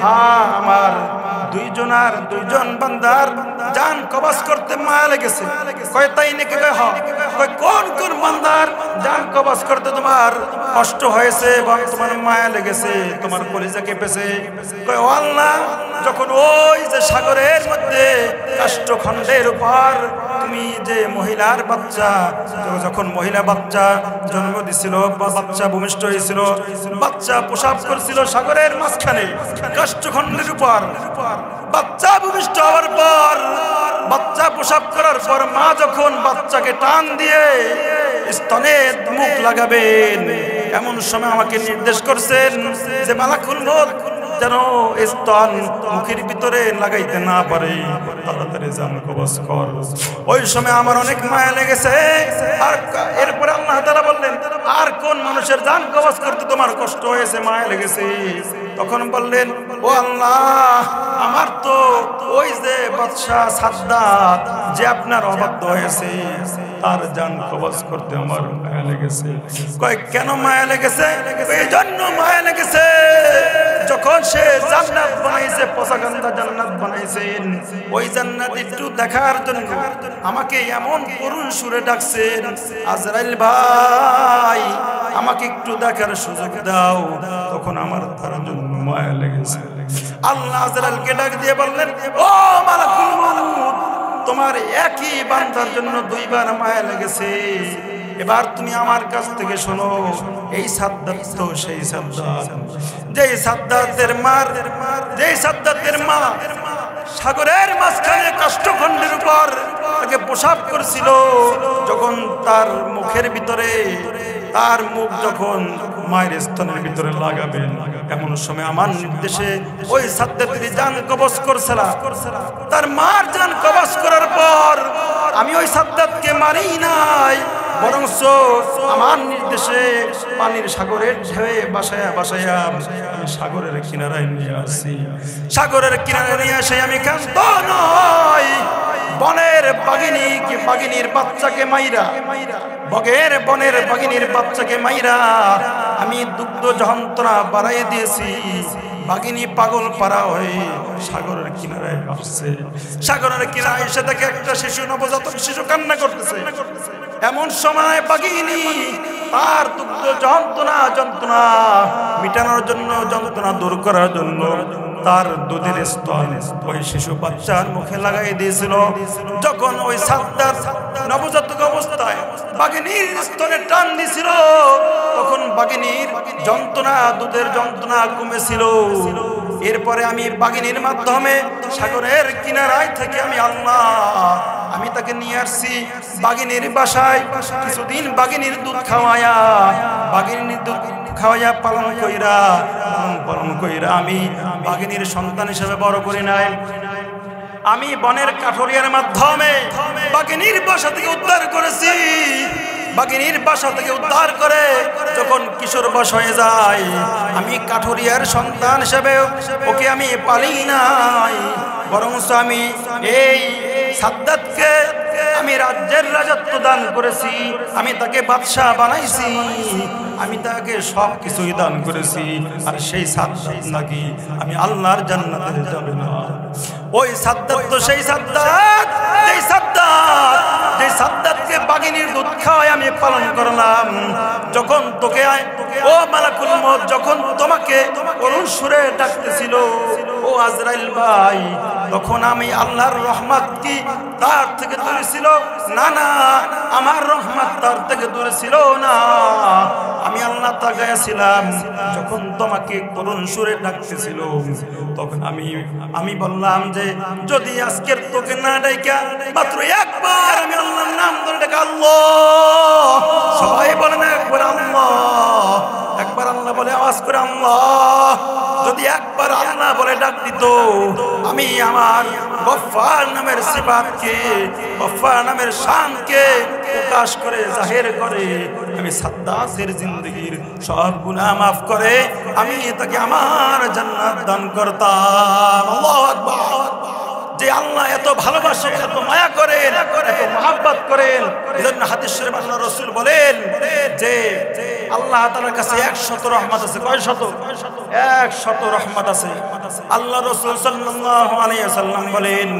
A: হ্যাঁ, আমার দুইজন বান্দার জান কবজ করতে মায়া লেগেছে। কয় তাই নাকি? কয় কোন কোন বান্দার জান কবজ করতে তোমার কষ্ট হয়েছে এবং তোমার মায়া লেগেছে, তোমার কলিজা কেঁপেছে? কয় ও আল্লাহ, যখন ওই যে সাগরের মধ্যে কাষ্ঠখণ্ডের উপর তুমি যে মহিলার বাচ্চা, যখন মহিলা বাচ্চা জন্ম দিছিল বা বাচ্চা ভূমিষ্ঠ হয়েছিল, বাচ্চা প্রসব করছিল সাগরের মাঝখানে কাষ্ঠখণ্ডের উপর, বাচ্চা ভূমিষ্ঠ হওয়ার পর, বাচ্চা প্রসব করার পর মা যখন বাচ্চাকে টান দিয়ে স্তনে মুখ লাগাবেন, এমন সময় আমাকে নির্দেশ করছেন যে মালাকুল মউত যেন স্তন মুখের ভিতরে লাগাইতে না পারে, তাড়াতাড়ি জান কবজ কর। ওই সময় আমার অনেক মায়া লেগেছে। আর এরপরে আল্লাহ তাআলা বললেন, আর কোন মানুষের জান কবজ করতে তোমার কষ্ট হয়েছে, মায়া লেগেছে? তখন বললেন, ও আল্লাহ, আমার তো ওই যে বাদশাহ সাদ্দাত যে আপনার অবাধ্য হয়েছে, তার জান কবজ করতে আমার মায়া লেগেছে। কয় কেন মায়া লেগেছে? এই জন্য মায়া লেগেছে, যখন সে জান্নাত বানাইছে, পছাগন্ধা জান্নাত বানাইছেন, ওই জান্নাত একটু দেখার জন্য আমাকে এমন করুণ সুরে ডাকছেন, আজরাইল ভাই আমাকে একটু দেখার সুযোগ দাও। তখন আমার তার জন্য মায়া লেগেছে। আল্লাহ আজরাইলকে ডাক দিয়ে বললেন, ও মালাকুল মউত, তোমার একই বান্দার জন্য দুইবার মায়া লেগেছে, এবার তুমি আমার কাছ থেকে শোনো। এই সাদ্দাত তো সেই সাদ্দাত, যেই সাদ্দাতের মা সাগরের মাঝখানে কাষ্ঠখণ্ডের উপর তাকে প্রসাব করছিল, যখন তার মুখের ভিতরে, তার মুখ যখন মায়ের স্তনের ভিতরে লাগাবেন, এমন সময় আমার নির্দেশে ওই সাদ্দাতের জান কবজ করছিল। তার মার জান কবজ করার পর আমি ওই সাদ্দাতকে মারি নাই, বরং আমার নির্দেশে পানির সাগরের ঢেউয়ে বাসায়া আমি সাগরের কিনারায় নিয়ে আসি। সাগরের কিনারে নিয়ে এসে আমি ক্ষান্ত নই, বনের বাঘিনীর বাচ্চাকে মাইরা, বনের বাঘিনীর বাচ্চাকে মাইরা আমি দুগ্ধ যন্ত্রণা বাড়াই দিয়েছি। বাঘিনী পাগল পারা হয়ে সাগরের কিনারায় আসছে। সাগরের কিনারায় এসে দেখে একটা শিশু, নবজাতক শিশু কান্না করতেছে। এমন সময় বাঘিনী তার দুগ্ধ যন্ত্রণা মিটানোর জন্য, যন্ত্রণা দূর করার জন্য তার দুধের স্তন ওই শিশু বাচ্চার মুখে লাগাই দিয়েছিল। যখন ওই সাদ্দাত নবজাতক অবস্থায় বাঘিনীর স্তনে টান দিছিল, তখন বাঘিনীর যন্ত্রণা, দুধের যন্ত্রণা কমেছিল। এরপরে আমি বাঘিনীর মাধ্যমে সাগরের কিনারায় থেকে আমি তাকে নিয়ে আসছি বাঘিনীর বাসায়। কিছুদিন বাঘিনীর দুধ খাওয়ায়া, পালন কইরা আমি বাঘিনীর সন্তান হিসেবে বড় করি নাই। আমি বনের কাঠুরিয়ার মাধ্যমে বাঘিনীর বাসা থেকে উদ্ধার করেছি। বাঘিনীর বাসা থেকে উদ্ধার করে যখন কিশোর বয়স হয়ে যায়, আমি কাঠুরিয়ার সন্তান হিসেবে ওকে আমি পালি নাই, বরং আমি এই সাদ্দাতকে আমি রাজ্যের রাজত্ব দান করেছি। আমি তাকে বাদশা বানাইছি, আমি তাকে সব কিছুই দান করেছি। আর সেই সাদ্দাত নাকি আমি আল্লাহর জান্নাতে যাবে না। ওই সাদ্দাত তো সেই সাদ্দাত যে সাদ্দাতকে বাগিনীর দুধ খাওয়াই আমি পালন করলাম, যখন তোকে ও মালাকুল মউত যখন তোমাকে করুণ সুরে ডাকতেছিল ও আজরাইল ভাই, তখন আমি আল্লাহর রহমত কি তার থেকে দূরে ছিল না? না, আমার রহমত তার থেকে দূরে ছিল না। আমি আল্লাহ তাকায়া ছিলাম যখন তোমাকে করুণ সুরে ডাকতেছিল, তখন আমি বললাম যে যদি আজকের তোকে না ডাইকা মাত্র একবার আমি আল্লাহর নাম ধরে ডাকা, আল্লাহ, সবাই বলে না একবার আল্লাহ, একবার আল্লাহ বলে আওয়াজ করে আল্লাহ, যদি একবার আল্লাহ বলে ডাক দিত, আমি আমার গফফার নামের সিফাতকে, গফফার নামের শানকে প্রকাশ করে জাহির করে আমি সাদ্দাতের জিন্দেগীর সব গুনাহ maaf করে আমি তাকে আমার জান্নাত দান করতাম। আল্লাহু আকবার। যে আল্লাহ এত ভালোবাসে, এত মায়া করেন, এত মহব্বত করেন, এজন্য হাদিস শরীফে আল্লাহ রাসূল বলেন যে আল্লাহ তাআলার কাছে 100 রহমত আছে। কয় শত? 100 রহমত আছে। আল্লাহ রাসূল সাল্লাল্লাহু আলাইহি ওয়াসাল্লাম বলেন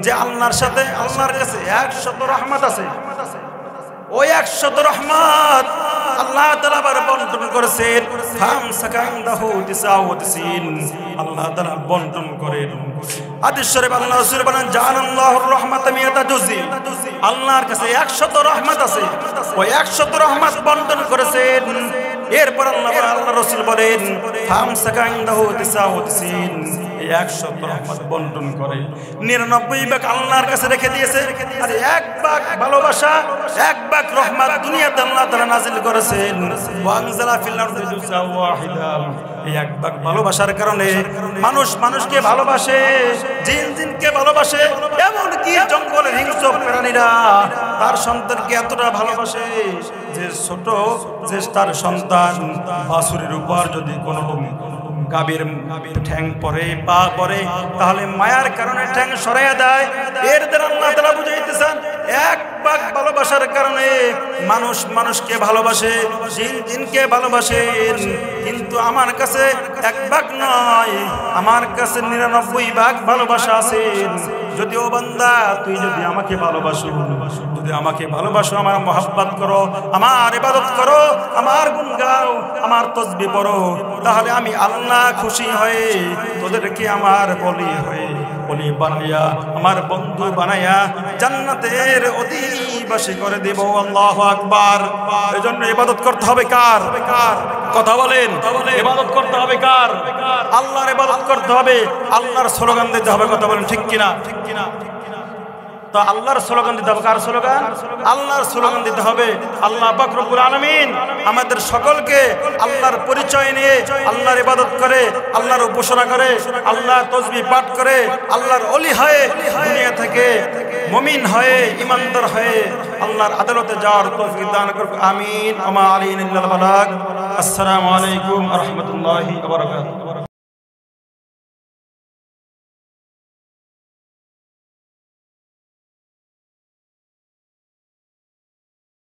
A: যে আল্লাহর সাথে আল্লাহর কাছে 100 রহমত আছে। ওই 100 রহমত আল্লাহ তাআলা আবার বন্টন করেছেন, ফামসাকান্দাহু 99, আল্লাহ তাআলা বন্টন করেন। হাদিস শরীফে আল্লাহ রাসূল বলেন জানাল্লাহুর রাহমাতা মিয়াতা জুজি, আল্লাহর কাছে 100 রহমত আছে, ওই 100 রহমত বন্টন করেছেন। এরপর আল্লাহ রাসূল বলেন ফামসাকান্দাহু 99, 100 রহমত বন্টন করে 99 ভাগ আল্লাহর কাছে রেখে দিয়েছে। আর 1 ভাগ ভালোবাসা, 1 ভাগ রহমত দুনিয়াতে আল্লাহ তাআলা নাযিল করেছেন। ওয়ানজালা ফিল আরদি জুজআ ওয়াহিদা, এই 1 ভাগ ভালোবাসার কারণে মানুষ মানুষকে ভালোবাসে, জিন জিনকে ভালোবাসে, এমনকি জঙ্গলের হিংস্র প্রাণীরা তার সন্তানকে এতটা ভালোবাসে যে ছোট যে তার সন্তান বাছুরের উপর যদি কোনো গাভীর ঠ্যাং পরে পা পরে তাহলে মায়ার কারণে ঠ্যাং সরাইয়া দেয়। এর দ্বারা আল্লাহ তাআলা বুঝাইতেছেন 1 ভাগ ভালোবাসার কারণে মানুষ মানুষকে ভালোবাসে, জিন জিনকে ভালোবাসে। কিন্তু আমার কাছে 1 ভাগ নয়, আমার কাছে 99 ভাগ ভালোবাসা আছে। যদি ও বান্দা তুই যদি আমাকে ভালোবাসো, যদি আমাকে ভালোবাসো, আমার মহব্বত করো, আমার ইবাদত করো, আমার গুণ গাও, আমার তাসবিহ পড়ো, তাহলে আমি আল্লাহ খুশি হয়ে তোদেরকে আমার বলি বানাইয়া, আমার বন্ধু বানাইয়া জান্নাতের অধিবাসী করে দেব। আল্লাহু আকবার। এজন্য ইবাদত করতে হবে কার? কথা বলেন, ইবাদত করতে হবে কার? আল্লাহর ইবাদত করতে হবে, আল্লাহর স্লোগান দিতে হবে। কথা বলেন ঠিক কিনা? তো আল্লাহর স্লোগান দিতে হবে। কার স্লোগান? আল্লাহর স্লোগান দিতে হবে। আল্লাহ পাক রব্বুল আলামিন আমাদের সকলকে আল্লাহর পরিচয় নিয়ে আল্লাহর ইবাদত করে, আল্লাহর উপাসনা করে, আল্লাহর তাসবিহ পাঠ করে, আল্লাহর ওলি হয়ে দুনিয়া থেকে মুমিন হয়ে ঈমানদার হয়ে আল্লাহর আদালতে যাওয়ার তৌফিক দান করুক। আমিন। ওয়া মা আলাইনা ইল্লাল বালাগ। আসসালামু আলাইকুম ওয়া রাহমাতুল্লাহি ওয়া বারাকাতুহু।